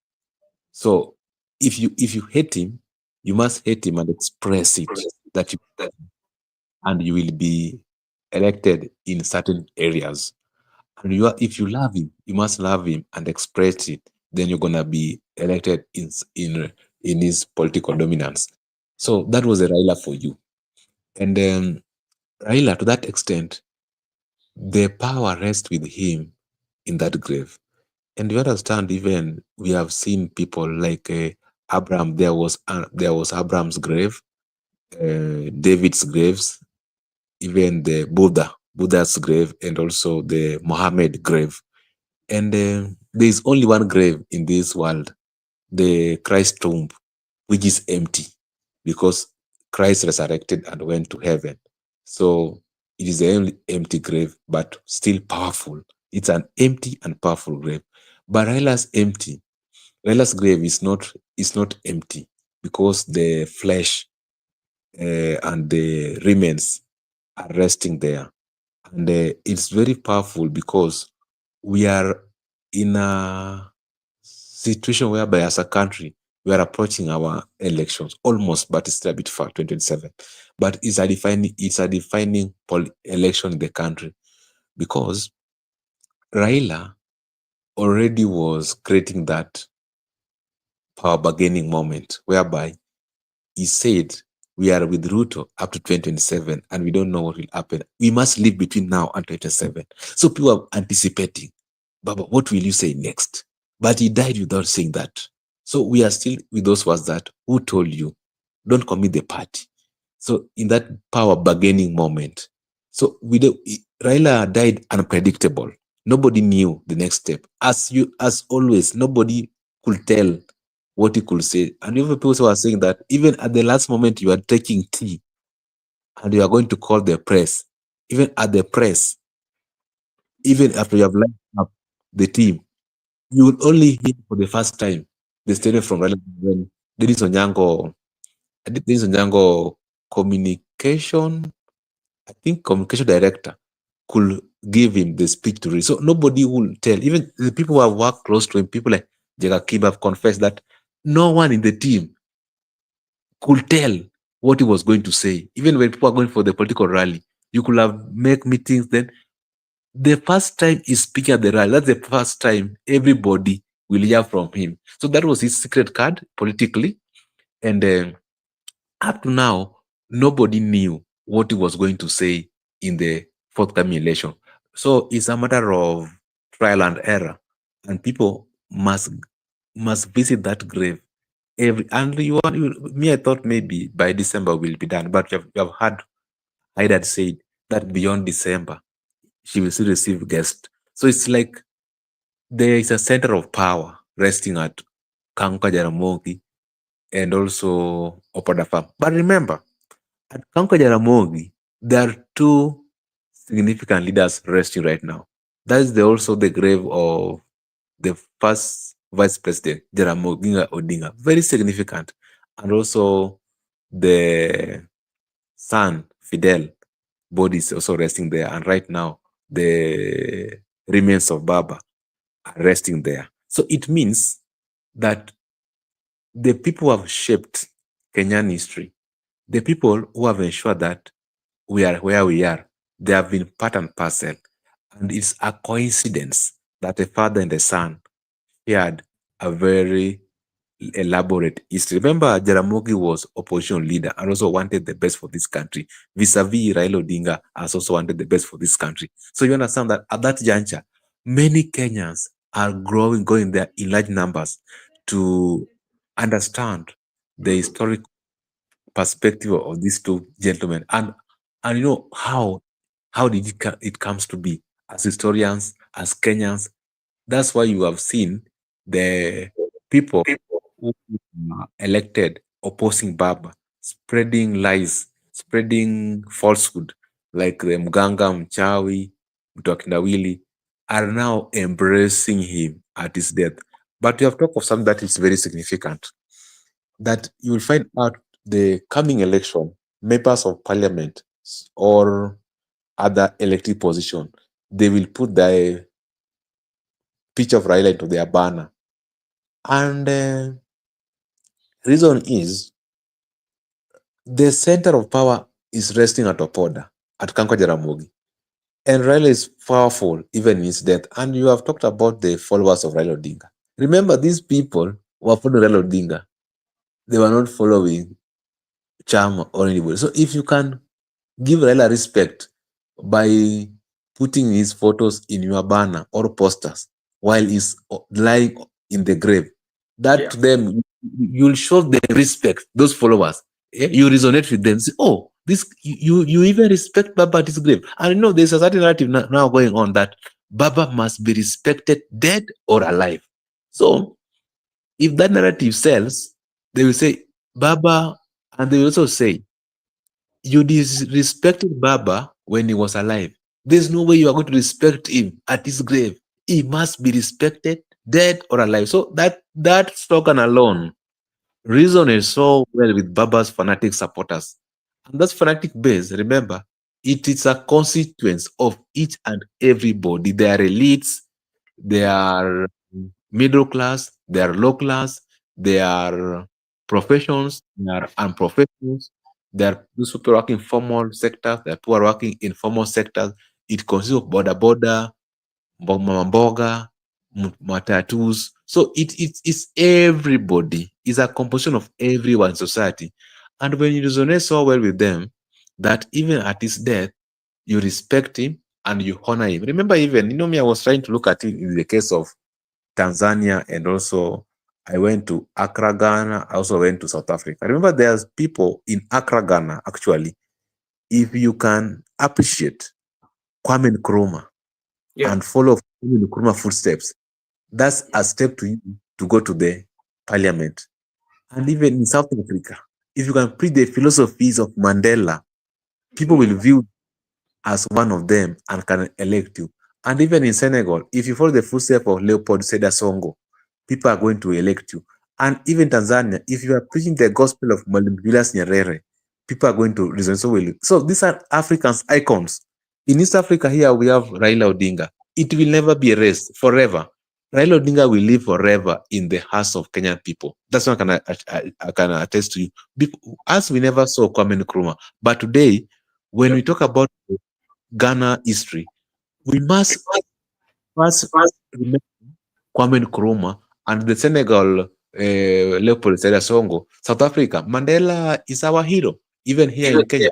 So if you hate him, you must hate him and express it that you, and you will be elected in certain areas. And if you love him, you must love him and express it. Then you're gonna be elected in his political dominance. So that was a Raila for you. And Raila, to that extent, the power rests with him in that grave. And you understand, even we have seen people like Abraham. There was Abraham's grave, David's graves, even the Buddha's grave, and also the Muhammad grave. And there is only one grave in this world, the Christ tomb, which is empty because Christ resurrected and went to heaven. So it is an empty grave, but still powerful. It's an empty and powerful grave. But Raila's grave is not empty because the flesh and the remains are resting there. And it's very powerful because we are in a situation whereby, as a country, we are approaching our elections almost, but it's still a bit far, 2027. But it's a defining election in the country because Raila already was creating that power bargaining moment whereby he said, we are with Ruto up to 2027 and we don't know what will happen. We must live between now and 2027. So people are anticipating, Baba, what will you say next? But he died without saying that. So we are still with those words that, who told you? Don't commit the party. So in that power bargaining moment, so Raila died unpredictable. Nobody knew the next step. As always, nobody could tell what he could say. And even people who are saying that even at the last moment you are taking tea and you are going to call the press, even at the press, even after you have lined up the team, you will only hear for the first time the statement from Raila when Dennis Onyango communication, I think communication director could give him the speech to read. So nobody will tell. Even the people who have worked close to him, people like Jagakib have confessed that no one in the team could tell what he was going to say. Even when people are going for the political rally, you could have make meetings. Then the first time he's speaking at the rally, that's the first time everybody will hear from him. So that was his secret card politically. And up to now, nobody knew what he was going to say in the forthcoming election. So it's a matter of trial and error, and people must visit that grave and me. I thought maybe by December will be done, but you have heard Haidar said that beyond December she will still receive guests. So it's like there is a center of power resting at Kanka Jaramogi and also Opada Farm. But remember, at Kanka Jaramogi, there are two significant leaders resting right now. That is also the grave of the first vice president, Jaramogi Odinga. Very significant. And also the son, Fidel, body is also resting there. And right now, the remains of Baba are resting there. So it means that the people who have shaped Kenyan history, the people who have ensured that we are where we are, they have been part and parcel. And it's a coincidence that a father and a son shared a very elaborate history. Remember, Jaramogi was opposition leader and also wanted the best for this country. Vis-a-vis Raila Odinga has also wanted the best for this country. So you understand that at that juncture, many Kenyans are going there in large numbers to understand the historic perspective of these two gentlemen, and you know how did it comes to be as historians, as Kenyans. That's why you have seen the people who are elected opposing Baba, spreading lies, spreading falsehood, like the Mganga, Mchawi, Mtokindawili, are now embracing him at his death. But we have talked of something that is very significant, that you will find out the coming election, members of parliament or other elected position, they will put the picture of Raila into their banner. And reason is the center of power is resting at Opoda, at Kanko Jaramogi. And Raila is powerful even in his death. And you have talked about the followers of Raila Odinga. Remember, these people were following Raila Odinga. They were not following Chama or anybody. So if you can give Raila respect by putting his photos in your banner or posters while he's lying in the grave, that to them, you'll show them respect, those followers. You resonate with them. Say, oh, this you even respect Baba at his grave. And you know, there's a certain narrative now going on that Baba must be respected dead or alive. So if that narrative sells, they will say Baba, and they will also say you disrespected Baba when he was alive. There's no way you are going to respect him at his grave. He must be respected, dead or alive. So that slogan alone resonates so well with Baba's fanatic supporters. And that's fanatic base, remember, it is a consequence of each and everybody. They are elites, they are middle class, they are low class, they are professions, they are unprofessionals, they are those people working formal sectors, there are people working in formal sectors. It consists of border, mama mboga, matatus. So it's everybody. It's a composition of everyone in society. And when you resonate so well with them, that even at his death, you respect him and you honor him. Remember, even, me, I was trying to look at it in the case of Tanzania, and also I went to Accra, Ghana. I also went to South Africa. Remember, there's people in Accra, Ghana, actually, if you can appreciate Kwame Nkrumah and follow Kwame Nkrumah footsteps, that's a step to you to go to the parliament. And even in South Africa, if you can preach the philosophies of Mandela, people will view as one of them and can elect you. And even in Senegal, if you follow the footsteps of Leopold Sedar Songo, people are going to elect you. And even Tanzania, if you are preaching the gospel of Mwalimu Julius Nyerere, people are going to resonate so well. So these are Africans icons. In East Africa here, we have Raila Odinga. It will never be erased forever. Raila Odinga will live forever in the hearts of Kenyan people. That's what I can attest to you. As we never saw Kwame Nkrumah, but today, when we talk about Ghana history, we must first remember Kwame Nkrumah and the Senegal Leopold Sedar Songo. South Africa, Mandela is our hero, even here in Kenya.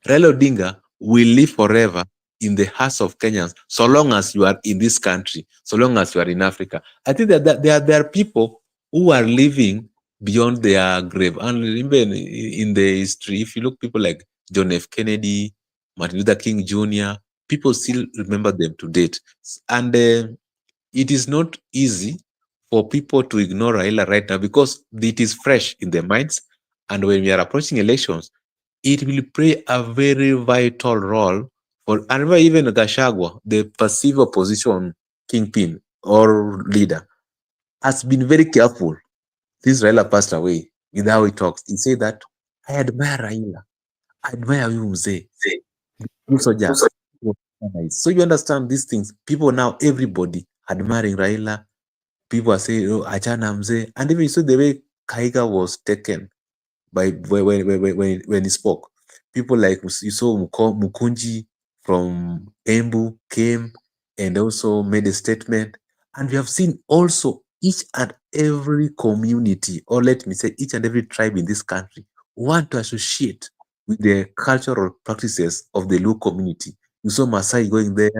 Raila Odinga will live forever in the hearts of Kenyans, so long as you are in this country, so long as you are in Africa. I think that there are people who are living beyond their grave. And even in the history, if you look people like John F. Kennedy, Martin Luther King Jr., people still remember them to date. And it is not easy for people to ignore Raila right now because it is fresh in their minds. And when we are approaching elections, it will play a very vital role for, and remember, even Gashagwa, the perceived opposition kingpin or leader, has been very careful since Raila passed away with how he talks. He said that, I admire Raila. I admire you, Mzee. You soldiers. So you understand these things. People now, everybody admiring Raila. People are saying, oh, Achana Mzee. And even you saw the way Kaiga was taken by when he spoke. People like you saw Mukunji from Embu came and also made a statement. And we have seen also each and every community, or let me say each and every tribe in this country, want to associate with the cultural practices of the Luo community. You saw Masai going there,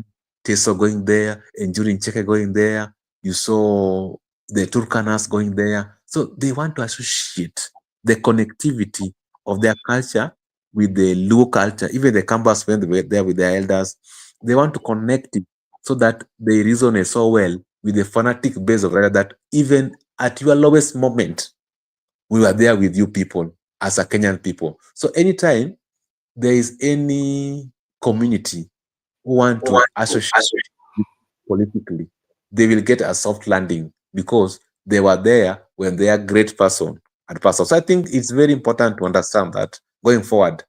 Teso going there, and Jurin Cheke going there. You saw the Turkanas going there. So they want to associate the connectivity of their culture with the Luo culture. Even the Kambas, when they were there with their elders, they want to connect it so that they resonate so well with the fanatic base of Raila that even at your lowest moment, we were there with you people as a Kenyan people. So anytime there is any community who want to associate politically, they will get a soft landing because they were there when their great person had passed on. So I think it's very important to understand that going forward,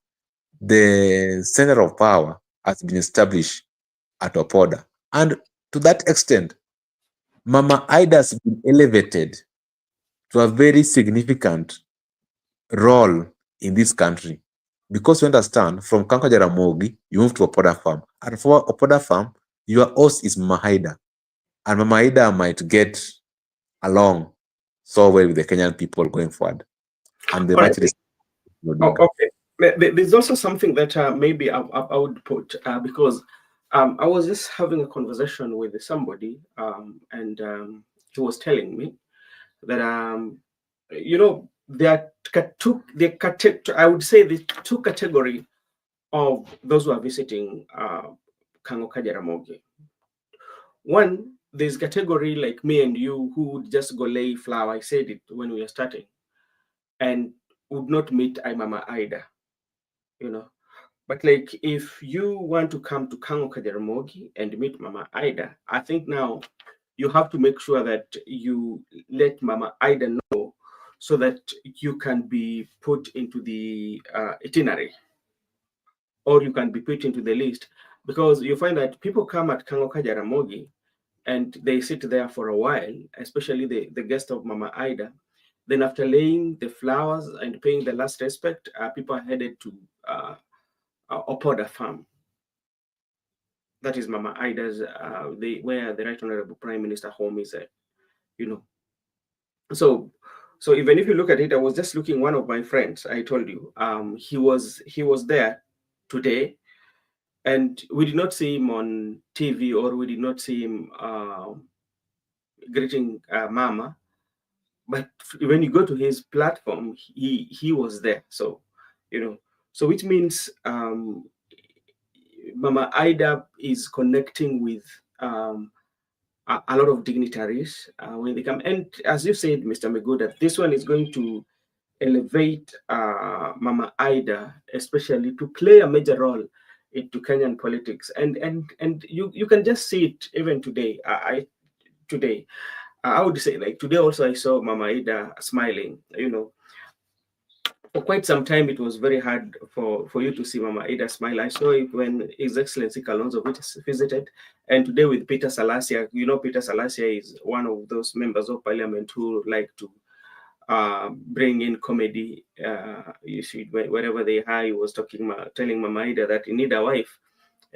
the center of power has been established at Opoda. And to that extent, Mama Ida has been elevated to a very significant role in this country. Because you understand, from Kanka Jaramogi, you move to Opoda Farm. And for Opoda Farm, your host is Mama Ida. And Mama Ida might get along so well with the Kenyan people going forward. And the
All right.
much respect.
Oh, okay. There's also something that maybe I would put because I was just having a conversation with somebody, and he was telling me that there are I would say the two category of those who are visiting Kangoka Jaramogi. One, there's category like me and you who would just go lay flower. I said it when we were starting, and would not meet Mama Ida, you know. But like if you want to come to Kangoka Jaramogi and meet Mama Ida, I think now you have to make sure that you let Mama Ida know so that you can be put into the itinerary, or you can be put into the list, because you find that people come at Kangoka Jaramogi and they sit there for a while, especially the guest of Mama Ida. Then after laying the flowers and paying the last respect, people are headed to Opoda Farm. That is Mama Ida's, where the Right Honorable Prime Minister home is at, you know. So, so even if you look at it, I was just looking. One of my friends, I told you, he was there today, and we did not see him on TV, or we did not see him greeting Mama. But when you go to his platform, he was there. So, you know, so which means Mama Ida is connecting with a lot of dignitaries when they come. And as you said, Mr. Meguda, this one is going to elevate Mama Ida, especially to play a major role into Kenyan politics. And you can just see it even today. Today, I would say, like today also I saw Mama Ida smiling. You know, for quite some time it was very hard for you to see Mama Ida smile. I saw it when His Excellency Kalonzo visited, and today with Peter Salasia. You know, Peter Salasia is one of those members of parliament who like to bring in comedy. You see, wherever they are, he was telling Mama Ida that he need a wife,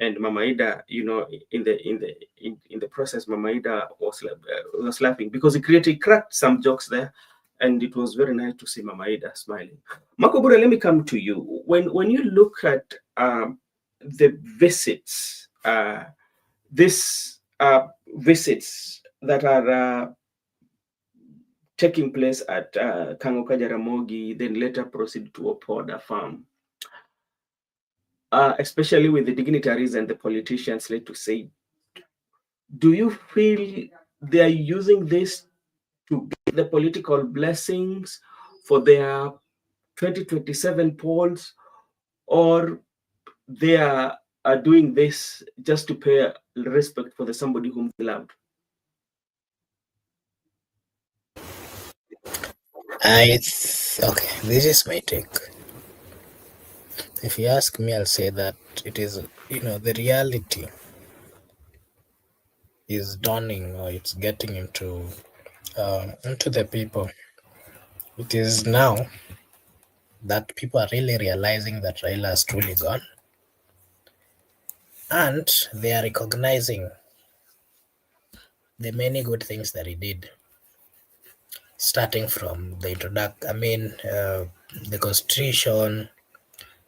and Mama Ida, you know, in the process, Mama Ida was laughing because he cracked some jokes there, and it was very nice to see Mama Ida smiling. Makobura, let me come to you. When you look at the visits, visits that are taking place at Kangoka Jaramogi, then later proceed to Opoda Farm, especially with the dignitaries and the politicians, let to say, do you feel they are using this to get the political blessings for their 2027 polls, or they are doing this just to pay respect for the somebody whom they loved?
Okay, this is my take. If you ask me, I'll say that it is, the reality is dawning, or it's getting into the people. It is now that people are really realizing that Raila has truly gone, and they are recognizing the many good things that he did, starting from the the constitution,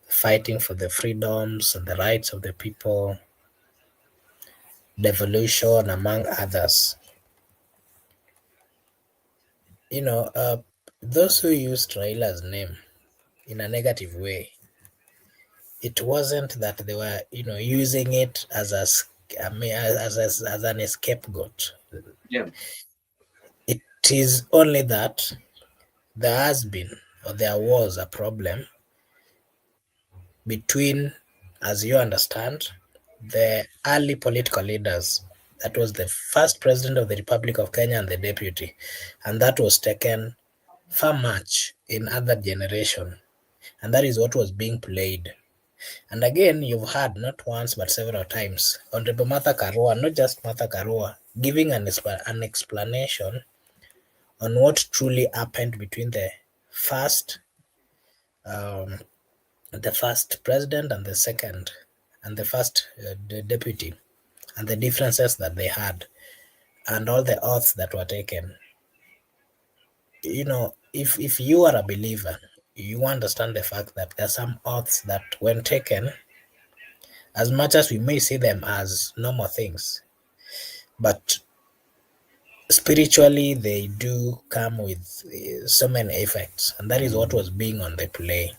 fighting for the freedoms and the rights of the people, devolution, among others. You know, those who used Raila's name in a negative way, it wasn't that they were, using it as I mean, as an scapegoat.
Yeah.
It is only that there has been or there was a problem between, as you understand, the early political leaders. That was the first president of the Republic of Kenya and the deputy, and that was taken far much in other generation, and that is what was being played. And again, you've heard not once but several times Honorable Martha Karua, not just Martha Karua, giving an explanation on what truly happened between um, the first president and the second, and the first the deputy, and the differences that they had, and all the oaths that were taken. If you are a believer, you understand the fact that there are some oaths that, when taken, as much as we may see them as normal things, but spiritually they do come with so many effects, and that is what was being on the play.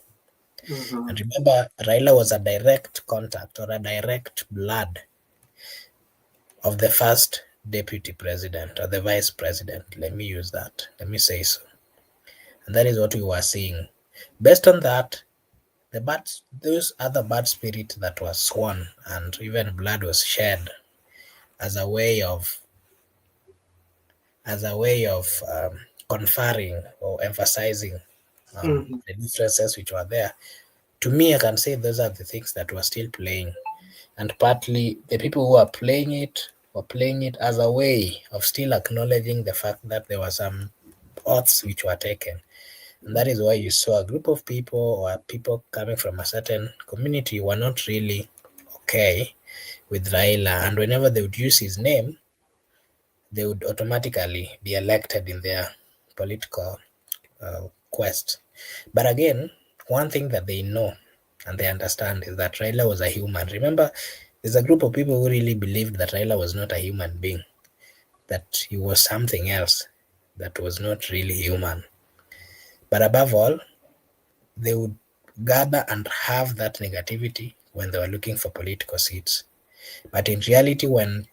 And
Mm-hmm.
remember, Raila was a direct contact or a direct blood of the first deputy president or the vice president. Let me use that. Let me say so. And that is what we were seeing. Based on that, those other bad spirit that was sworn and even blood was shed as a way of conferring or emphasizing
Mm-hmm.
the differences which were there. To me, I can say those are the things that were still playing, and partly the people who are playing it were playing it as a way of still acknowledging the fact that there were some oaths which were taken. And that is why you saw a group of people or people coming from a certain community were not really okay with Raila, and whenever they would use his name, they would automatically be elected in their political quest. But again, one thing that they know and they understand is that Raila was a human. Remember, there's a group of people who really believed that Raila was not a human being, that he was something else that was not really human. But above all, they would gather and have that negativity when they were looking for political seats. But in reality, when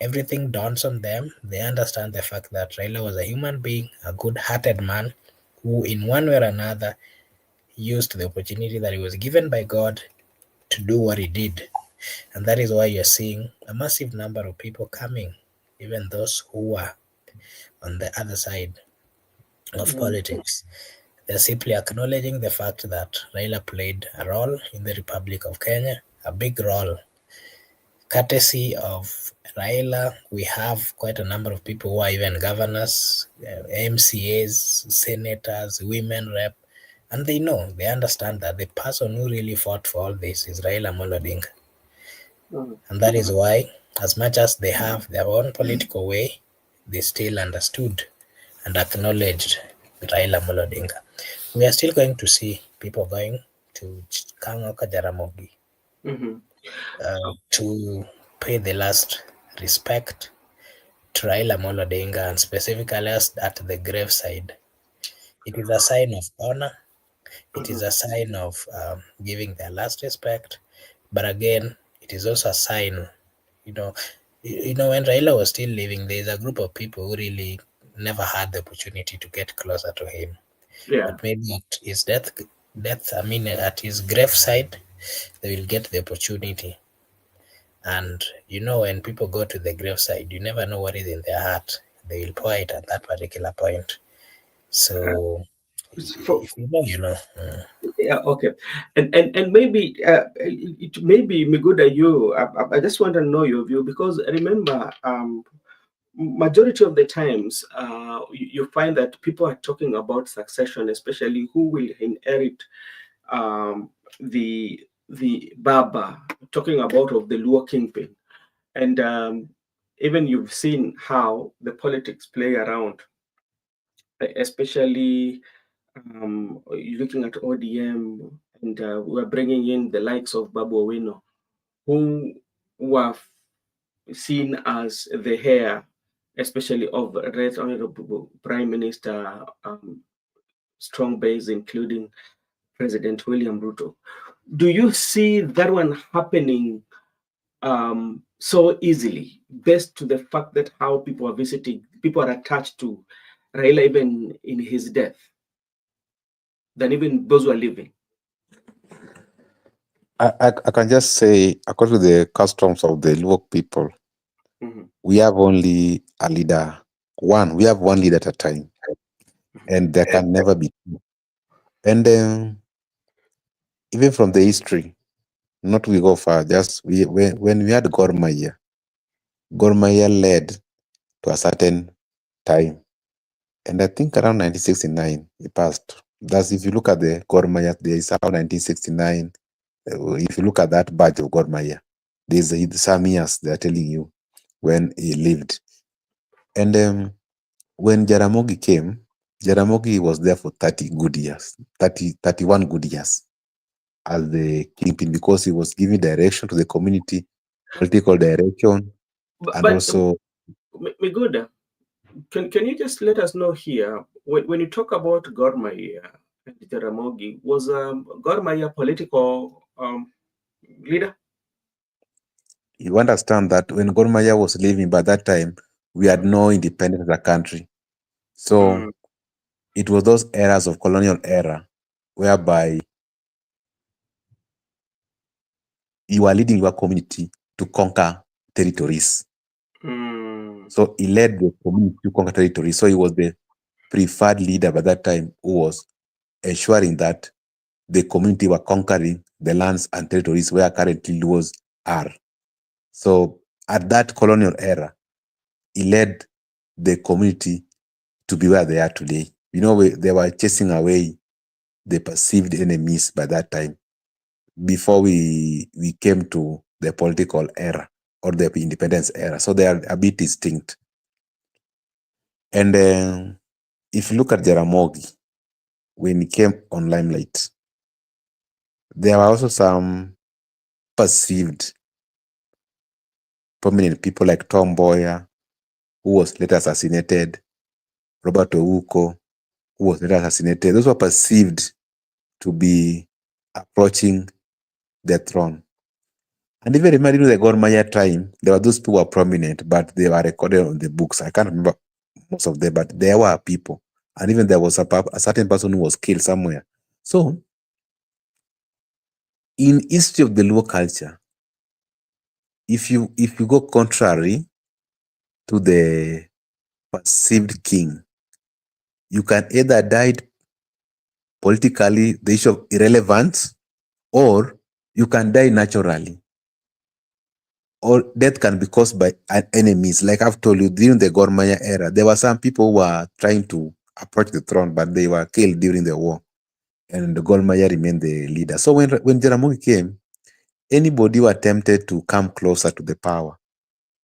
everything dawns on them, they understand the fact that Raila was a human being, a good hearted man who, in one way or another, used the opportunity that he was given by God to do what he did. And that is why you're seeing a massive number of people coming, even those who are on the other side of politics. They're simply acknowledging the fact that Raila played a role in the Republic of Kenya, a big role. Courtesy of Raila, we have quite a number of people who are even governors, MCAs, senators, women rep, and they understand that the person who really fought for all this is Raila Amolo Odinga.
Mm-hmm.
And that is why, as much as they have their own political way, they still understood and acknowledged Raila Amolo Odinga. We are still going to see people going to Kangoka Jaramogi
Mm-hmm.
to pay the last respect to Raila Amolo Odinga, and specifically at the graveside. It is a sign of honor. It is
Mm-hmm.
a sign of giving their last respect. But again, it is also a sign, you know, when Raila was still living, there is a group of people who really never had the opportunity to get closer to him.
Yeah.
But maybe at his I mean, at his graveside, they will get the opportunity. And when people go to the graveside, you never know what is in their heart. They will pour it at that particular point. So,
For,
if you know, you know.
yeah, okay, and maybe it maybe Miguda, I just want to know your view, because remember, majority of the times, you find that people are talking about succession, especially who will inherit um, the Baba, talking about of the Luo kingpin, and even you've seen how the politics play around, especially looking at ODM, and we're bringing in the likes of Babu Owino, who were seen as the heir, especially of Right Honorable Prime Minister strong base, including President William Ruto. Do you see that one happening so easily, based to the fact that how people are visiting, people are attached to Raila even in his death than even those who are living.
I can just say, according to the customs of the Luo people,
Mhm.
we have only a leader. We have one leader at a time, and there can never be two. And even from the history, not we go far, just when we had Gor Mahia led to a certain time. And I think around 1969, it passed. That's if you look at the Gor Mahia, there is around 1969. If you look at that badge of Gor Mahia, there's some years they're telling you when he lived. And when Jaramogi came, Jaramogi was there for 30 good years, 31 good years as the kingpin because he was giving direction to the community, political direction, and
But
also
Miguda, can you just let us know here when you talk about Gor Mahia and Jaramogi, was Gor Mahia political leader?
you understand that when Gor Mahia was living by that time, we had
Mm,
no independence as a country. So
mm,
it was those eras of colonial era whereby you are leading your community to conquer territories.
mm,
So he led the community to conquer territories. So he was the preferred leader by that time who was ensuring that the community were conquering the lands and territories where currently Luos are. So at that colonial era, he led the community to be where they are today. You know, they were chasing away the perceived enemies by that time before we came to the political era or the independence era. So they are a bit distinct. And if you look at Jaramogi, when he came on limelight, there were also some perceived prominent people like Tom Mboya, who was later assassinated, Robert Ouko, who was later assassinated. Those were perceived to be approaching the throne. And even remember the Gor Mahia time, there were those people who were prominent, but they were recorded on the books. I can't remember most of them, but there were people. And even there was a certain person who was killed somewhere. So, in history of the Luo culture, if you go contrary to the perceived king, you can either die politically, the issue of irrelevance, or you can die naturally. Or death can be caused by enemies. Like I've told you, during the Gor Mahia era, there were some people who were trying to approach the throne, but they were killed during the war, and the Gor Mahia remained the leader. So when Jaramogi came, anybody who attempted to come closer to the power,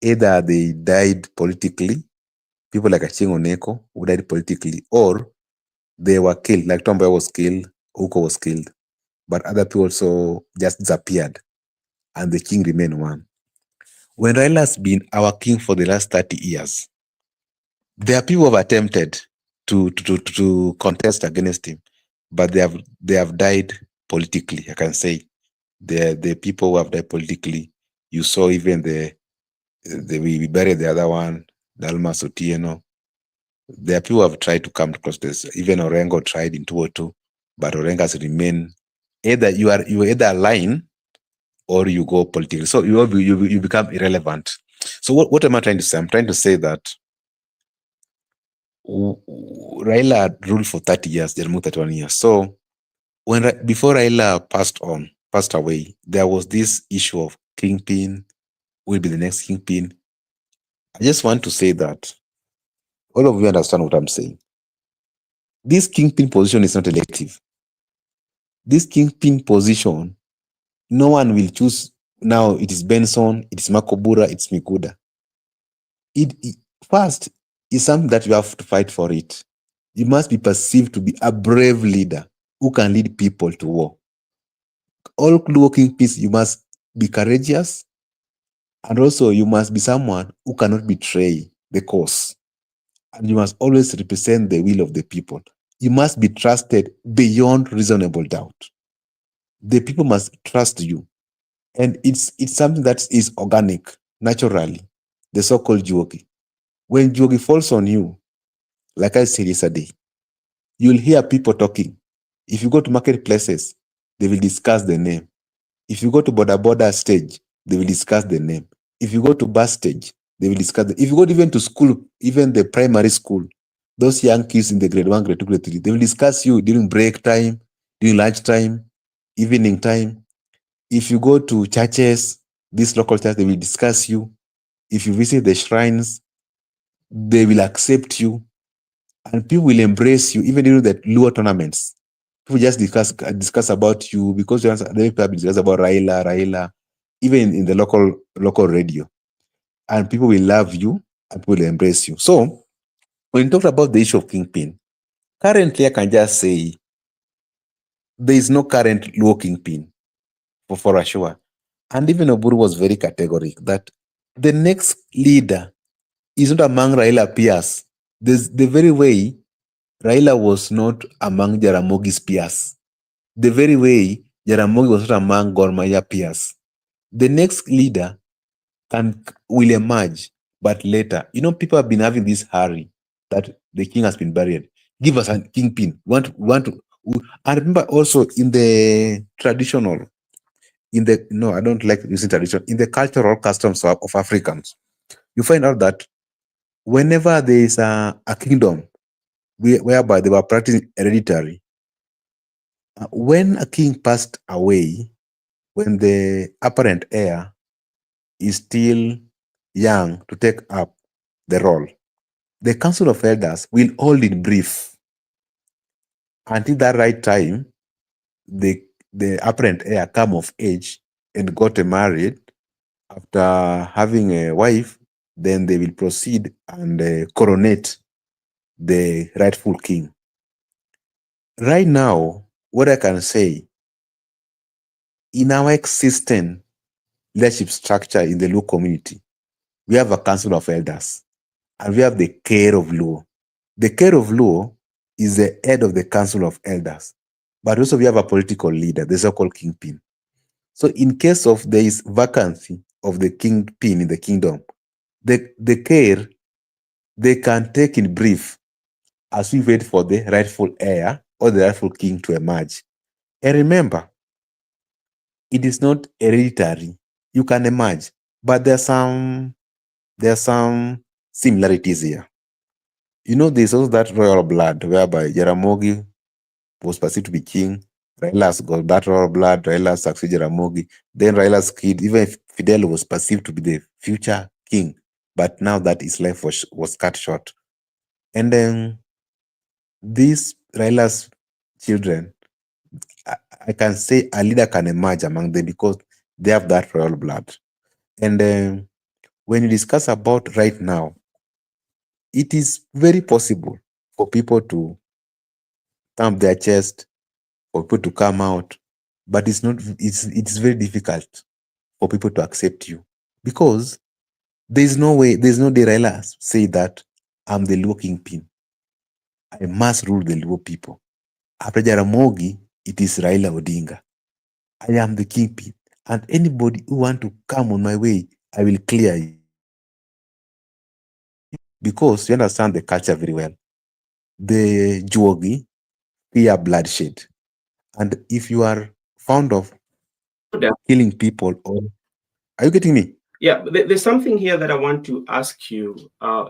either they died politically, people like Aching Oneko who died politically, or they were killed, like Tomboy was killed, Uko was killed, but other people also just disappeared, and the king remained one. When Raila has been our king for the last 30 years, there are people who have attempted to contest against him, but they have died politically. I can say the people who have died politically. You saw even we buried the other one, Dalma Sotieno. There are people who have tried to come close to this. Even Orengo tried in 2002, but Orengo has remained either you are either aligned or you go political. So you become irrelevant. So what am I trying to say? I'm trying to say that Raila ruled for 30 years, Jaramogi 31 years. So before Raila passed away, there was this issue of kingpin, will be the next kingpin. I just want to say that all of you understand what I'm saying. This kingpin position is not elective. This kingpin position, no one will choose now. It is Benson, it is Makobura, it's Mikuda. It first is something that you have to fight for it. You must be perceived to be a brave leader who can lead people to war. All working peace, you must be courageous, and also you must be someone who cannot betray the cause. And you must always represent the will of the people. You must be trusted beyond reasonable doubt. The people must trust you. And it's something that is organic, naturally, the so-called juogi. When juogi falls on you, like I said yesterday, you'll hear people talking. If you go to marketplaces, they will discuss the name. If you go to border stage, they will discuss the name. If you go to bus stage, they will discuss if you go even to school, even the primary school, those young kids in the grade 1, grade 2, grade 3, they will discuss you during break time, during lunch time, evening time. If you go to churches, these local churches, they will discuss you. If you visit the shrines, they will accept you, and people will embrace you even during the Luo tournaments. People just discuss about you because they people discuss about Raila, even in the local radio, and people will love you and people will embrace you. So when you talk about the issue of kingpin, currently I can just say there is no current Luo kingpin for a sure. And even Oburu was very categoric that the next leader is not among Raila peers. The very way Raila was not among Jaramogi's peers. The very way Jaramogi was not among Gor Mahia peers. The next leader will emerge, but later. People have been having this hurry that the king has been buried. Give us a kingpin. We want to. I remember also in the traditional, no, I don't like using tradition. In the cultural customs of Africans, you find out that whenever there is a kingdom whereby they were practicing hereditary, when a king passed away, when the apparent heir is still young to take up the role, the council of elders will hold in brief until that right time the apparent heir come of age and got married. After having a wife, then they will proceed and coronate the rightful king. Right now, what I can say, in our existing leadership structure in the Luo community, we have a council of elders and we have the care of Luo. The care of Luo is the head of the council of elders, but also we have a political leader, the so-called kingpin. So in case of there is vacancy of the kingpin in the kingdom, the care, they can take in brief as we wait for the rightful heir or the rightful king to emerge. And remember, it is not hereditary. You can emerge, but there are some similarities here. There's also that royal blood whereby Jaramogi was perceived to be king. Raila's got that royal blood. Raila succeeded Jaramogi. Then Raila's kid, even Fidel, was perceived to be the future king. But now that his life was cut short. And then these Raila's children, I, I can say a leader can emerge among them because they have that royal blood. And when you discuss about right now, it is very possible for people to thump their chest, for people to come out, but it's very difficult for people to accept you because there's no way, there's no day Raila say that I'm the Luo kingpin. I must rule the Luo people. After Jaramogi, it is Raila Odinga. I am the kingpin. And anybody who want to come on my way, I will clear you. Because you understand the culture very well. The Juogi fear bloodshed. And if you are fond of killing people, or are you getting me?
Yeah, there's something here that I want to ask you.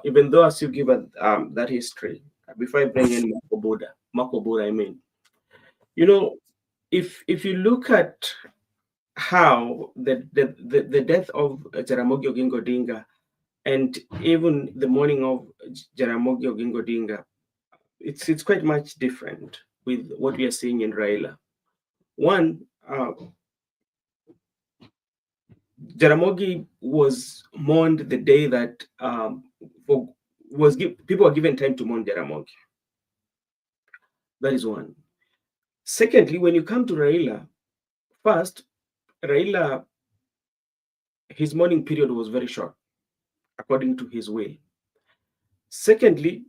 Even though as you give that history, before I bring in Marco Buddha, I mean, you know, if you look at how the death of Jaramogi Oginga Odinga and even the morning of Jaramogi Oginga Odinga, it's quite much different with what we are seeing in Raila. One, Jaramogi was mourned the day that for, people were given time to mourn Jaramogi. That is one. Secondly, when you come to Raila, first, Raila, his mourning period was very short, according to his will. Secondly,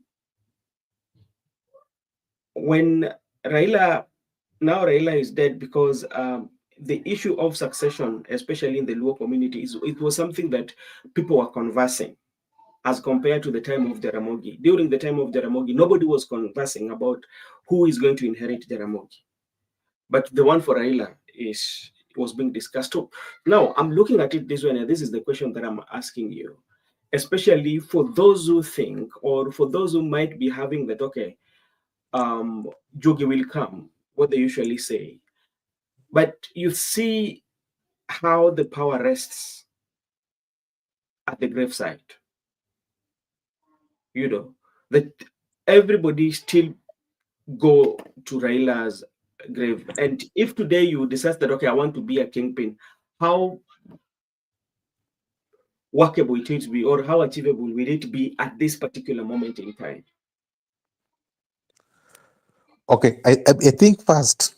when Raila, now Raila is dead because the issue of succession, especially in the Luo community, it was something that people were conversing as compared to the time of Jaramogi. During the time of Jaramogi, nobody was conversing about who is going to inherit Jaramogi. But the one for Raila was being discussed too. Now, I'm looking at it this way, and this is the question that I'm asking you, especially for those who think, or for those who might be having that, okay, Jogi will come, what they usually say. But you see how the power rests at the gravesite, that everybody still go to Raila's grave. And if today you decide that, okay, I want to be a kingpin, how workable it will be, or how achievable will it be at this particular moment in time?
Okay, I think first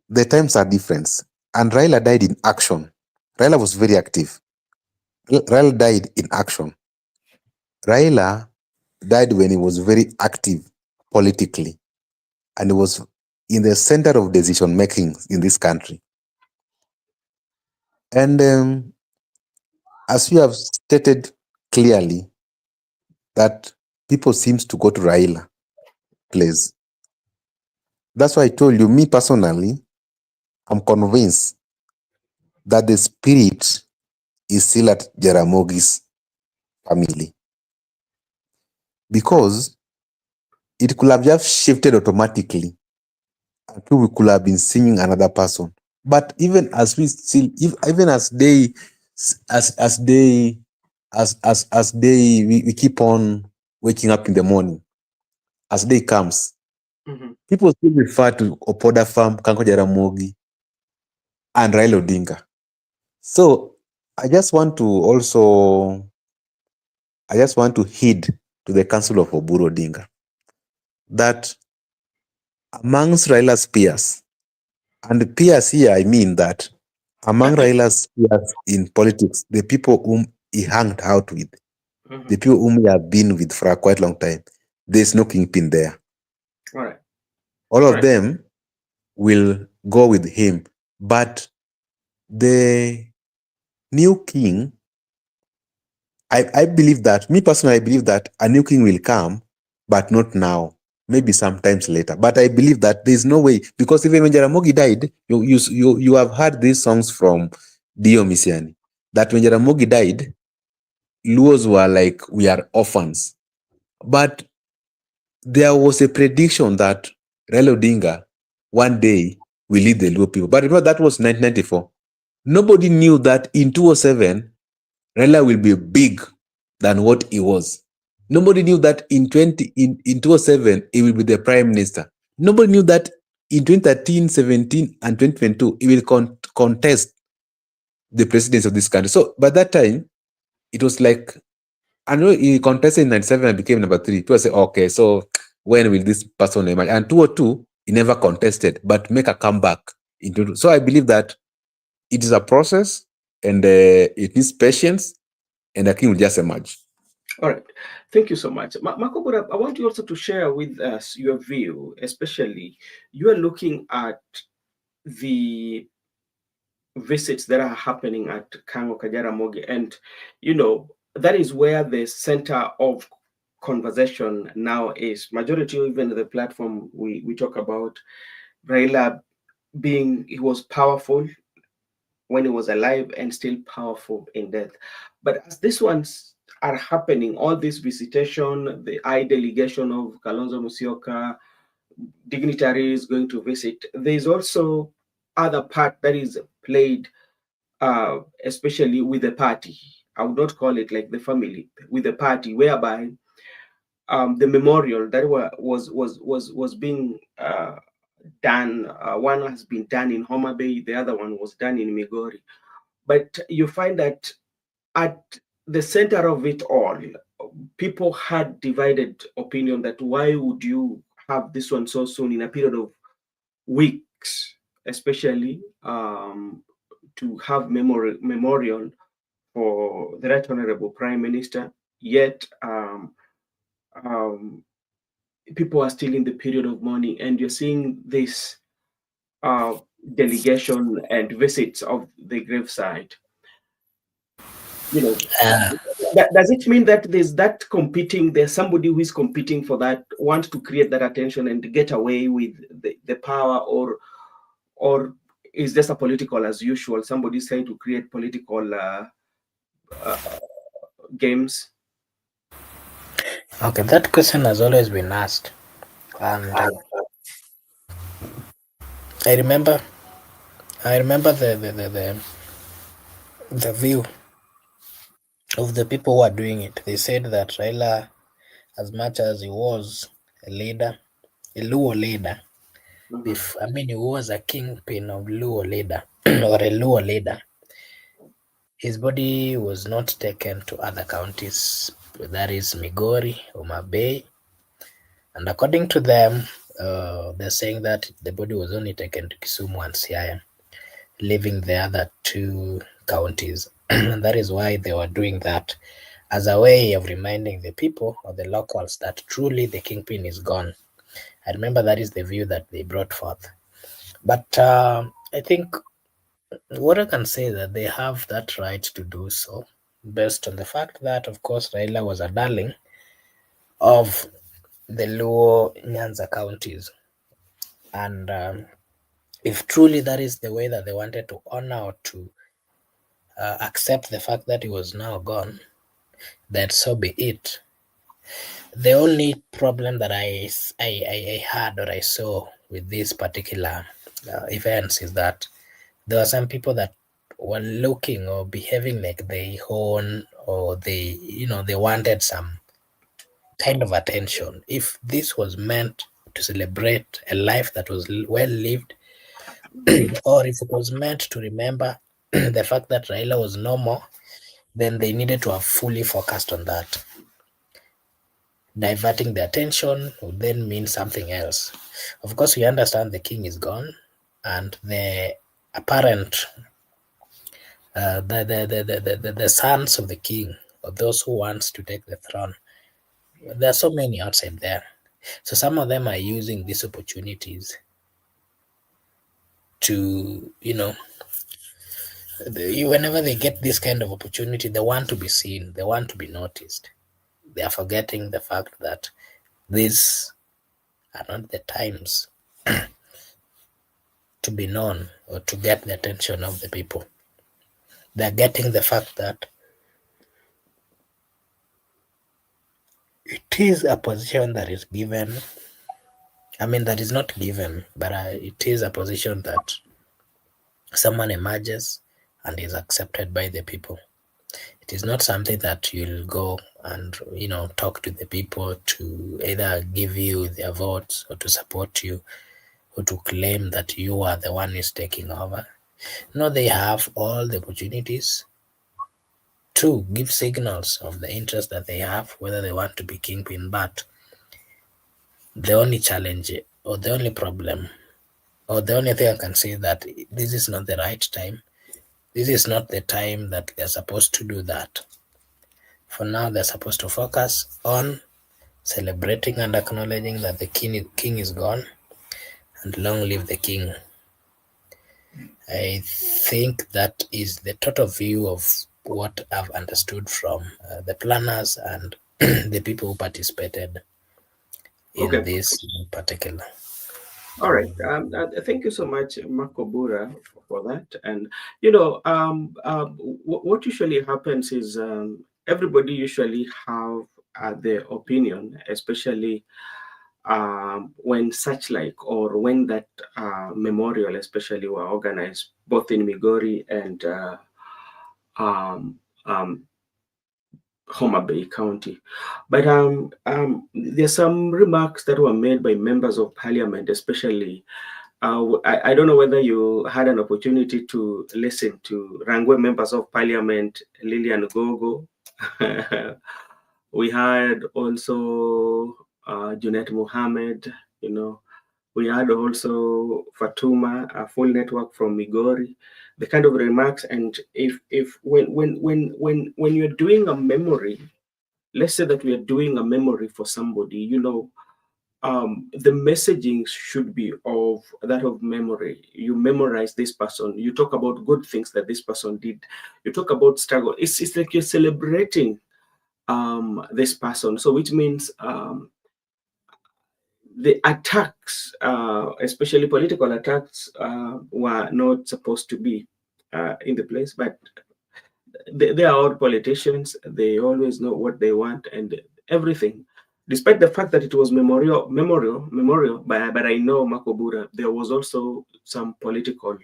the times are different, and Raila died in action. Raila was very active. Raila died in action. Raila died when he was very active politically, and he was in the center of decision making in this country. And as you have stated clearly, that people seems to go to Raila place. That's why I told you, me personally, I'm convinced that the spirit is still at Jaramogi's family, because it could have just shifted automatically until we could have been singing another person. But even as we still, even as they, as they, as they, we keep on waking up in the morning, as day comes, people still refer to Opoda Farm, Kanko Jaramogi, and Raila Odinga. So I just want to also, I just want to heed to the Council of Oburu Odinga that amongst Raila's peers, and the peers here, I mean that among Raila's peers in politics, the people whom he hanged out with, the people whom he have been with for a quite long time, there's no kingpin there.
All right.
All of them will go with him. But the new king, I believe that, me personally, I believe that a new king will come, but not now. Maybe sometimes later. But I believe that there's no way, because even when Jaramogi died, you have heard these songs from Dio Misiani, that when Jaramogi died, Luos were like, we are orphans. But there was a prediction that Raila Odinga one day will lead the Luo people. But remember, that was 1994. Nobody knew that in 2007, Raila will be big than what he was. Nobody knew that in 2007, he will be the prime minister. Nobody knew that in 2013, 17, and 2022, he will contest the presidency of this country. So by that time, it was like, I know he contested in 97 and became number 3. People say, okay, so when will this person emerge? And 2002, he never contested, but make a comeback. So I believe that it is a process, and it needs patience, and the king will just emerge.
All right. Thank you so much. Makobura, I want you also to share with us your view, especially you are looking at the visits that are happening at Kango Kajaramogi, and that is where the center of conversation now is. Majority, even the platform we talk about Raila being, he was powerful when he was alive and still powerful in death. But as these ones are happening, all this visitation, the I delegation of Kalonzo Musyoka, dignitaries going to visit, there's also other part that is played, especially with the party. I would not call it like the family, with the party, whereby the memorial that was being done. One has been done in Homa Bay, the other one was done in Migori. But you find that at the center of it all, people had divided opinion that why would you have this one so soon in a period of weeks, especially to have memorial for the Right Honorable Prime Minister, yet um, people are still in the period of mourning, and you're seeing this delegation and visits of the gravesite. You know,
Uh,
does it mean that there's that competing? There's somebody who is competing for that, want to create that attention and get away with the power, or is just a political as usual? Somebody's trying to create political uh, games.
okay, that question has always been asked, and I remember, I remember the view of the people who are doing it. They said that Raila, as much as he was a leader, a Luo leader,
Mhm.
if I mean he was a kingpin of Luo leader or a Luo leader, his body was not taken to other counties, that is Migori, Homa Bay, and according to them, they're saying that the body was only taken to Kisumu and Siaya, leaving the other two counties. And that is why they were doing that as a way of reminding the people or the locals that truly the kingpin is gone. I remember that is the view that they brought forth. But I think what I can say is that they have that right to do so, based on the fact that, of course, Raila was a darling of the Luo Nyanza counties. And if truly that is the way that they wanted to honor or to accept the fact that he was now gone, then so be it. The only problem that I had or I saw with this particular events is that there are some people that were looking or behaving like they own or they wanted some kind of attention. If this was meant to celebrate a life that was well lived, or if it was meant to remember the fact that Raila was no more, then they needed to have fully focused on that. Diverting the attention would then mean something else. Of course, we understand the king is gone, and the apparent the sons of the king, or those who wants to take the throne, there are so many outside there. So some of them are using these opportunities to, whenever they get this kind of opportunity, they want to be seen, they want to be noticed. They are forgetting the fact that these are not the times to be known or to get the attention of the people. They're getting the fact that it is a position that is given. I mean, that is not given, but it is a position that someone emerges and is accepted by the people. It is not something that you'll go and talk to the people to either give you their votes or to support you or to claim that you are the one who's taking over. No, they have all the opportunities to give signals of the interest that they have, whether they want to be kingpin. But the only challenge or the only problem or the only thing I can say is that this is not the right time. This is not the time that they're supposed to do that. For now, they're supposed to focus on celebrating and acknowledging that the king is gone, and long live the king. I think that is the total view of what I've understood from the planners and the people who participated in
Okay.
this in particular.
All right. Thank you so much, Makobura, for that. And what usually happens is everybody usually have their opinion, especially when such like or when that memorial, especially, were organized both in Migori and um, um, Homa Bay County. But there's some remarks that were made by members of parliament, especially. I don't know whether you had an opportunity to listen to Rangwe members of parliament, Lilian Gogo. We had also Junet Mohammed, we had also Fatuma, a full network from Migori, the kind of remarks. And if when you're doing a memory, let's say that we are doing a memory for somebody, the messaging should be of that of memory. You memorize this person. You talk about good things that this person did. You talk about struggle. It's like you're celebrating this person. So which means the attacks, especially political attacks, were not supposed to be in the place. But they are all politicians. They always know what they want and everything. Despite the fact that it was memorial, but I know Makobura, there was also some political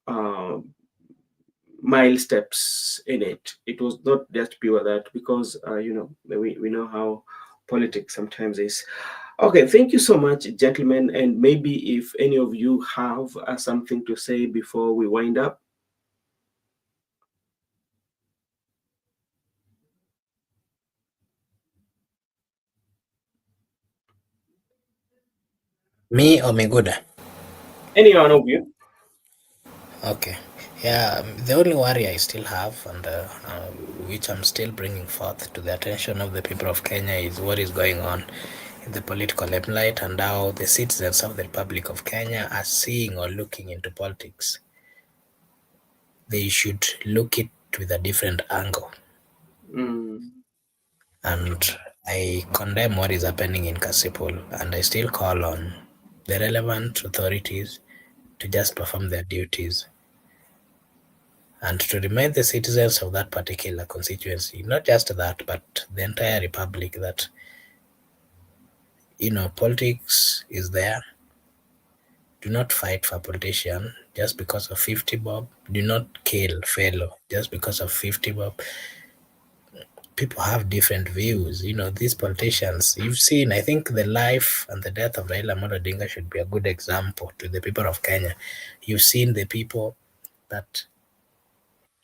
uh, mile steps in it. It was not just pure that because, we know how politics sometimes is. Okay, thank you so much, gentlemen. And maybe if any of you have something to say before we wind up.
Me or Miguda?
Any one of you?
Okay. Yeah, the only worry I still have, and which I'm still bringing forth to the attention of the people of Kenya, is what is going on in the political limelight and how the citizens of the Republic of Kenya are seeing or looking into politics. They should look it with a different angle.
Mm,
And I condemn what is happening in Kasipul, and I still call on the relevant authorities to just perform their duties and to remind the citizens of that particular constituency, not just that, but the entire republic, that politics is there. Do not fight for politician just because of 50 bob. Do not kill fellow just because of 50 bob. People have different views. These politicians, you've seen, I think the life and the death of Raila Amolo Odinga should be a good example to the people of Kenya. You've seen the people that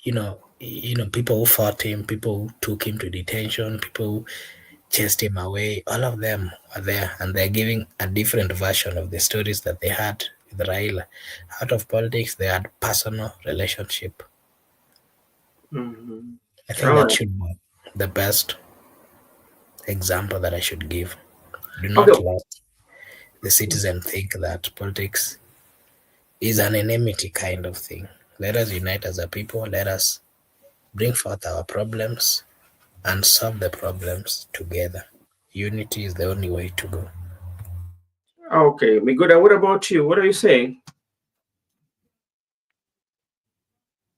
people who fought him, people who took him to detention, people who chased him away. All of them are there, and they're giving a different version of the stories that they had with Raila. Out of politics, they had personal relationship.
mhm.
I think
All
that
right.
should be the best example that I should give. Do
Okay.
not let the citizen think that politics is an enmity kind of thing. Let us unite as a people. Let us bring forth our problems and solve the problems together. Unity is the only way to go.
Okay, Miguda, what about you? What are you saying?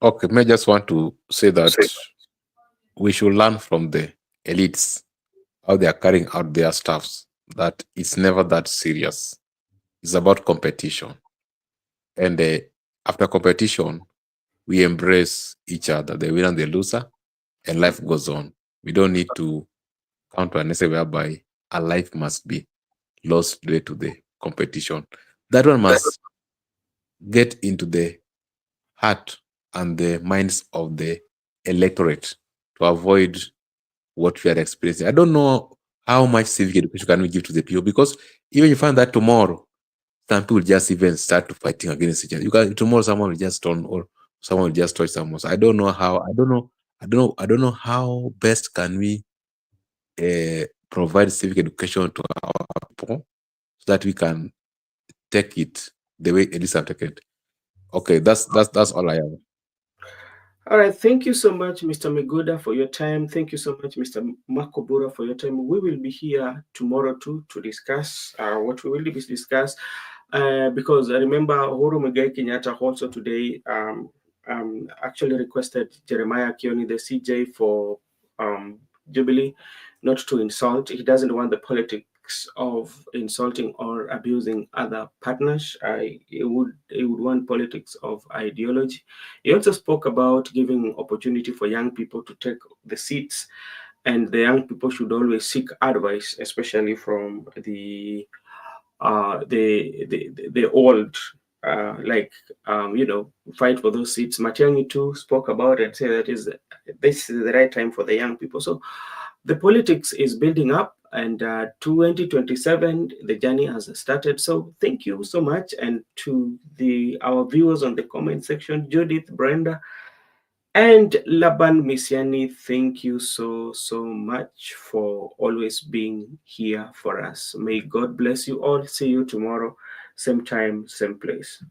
Okay, may I just want to say that we should learn from the elites how they are carrying out their stuffs, that it's never that serious. It's about competition. And after competition, we embrace each other, the winner and the loser, and life goes on. We don't need to come to an essay whereby a life must be lost due to the competition. That one must get into the heart and the minds of the electorate to avoid what we are experiencing. I don't know how much civic education can we give to the people, because even you find that tomorrow some people just even start to fighting against each other. You can tomorrow someone will just turn, or someone will just touch someone. So I don't know how. I don't know how best can we provide civic education to our people so that we can take it the way Elisa have taken it. Okay, that's all I have.
All right, thank you so much, Mr. Miguda, for your time. Thank you so much, Mr. Makobura, for your time. We will be here tomorrow too to discuss what we will discuss. Because I remember Uhuru Muigai Kenyatta also today actually requested Jeremiah Kioni, the CJ for Jubilee, not to insult. He doesn't want the politics of insulting or abusing other partners. He would want politics of ideology. He also spoke about giving opportunity for young people to take the seats, and the young people should always seek advice, especially from the old, like fight for those seats. Matiang'i too spoke about it and said that this is the right time for the young people. So the politics is building up, and 2027 the journey has started. So thank you so much, and to our viewers on the comment section, Judith, Brenda, And Laban Misiani, thank you so much for always being here for us. May God bless you all. See you tomorrow, same time, same place.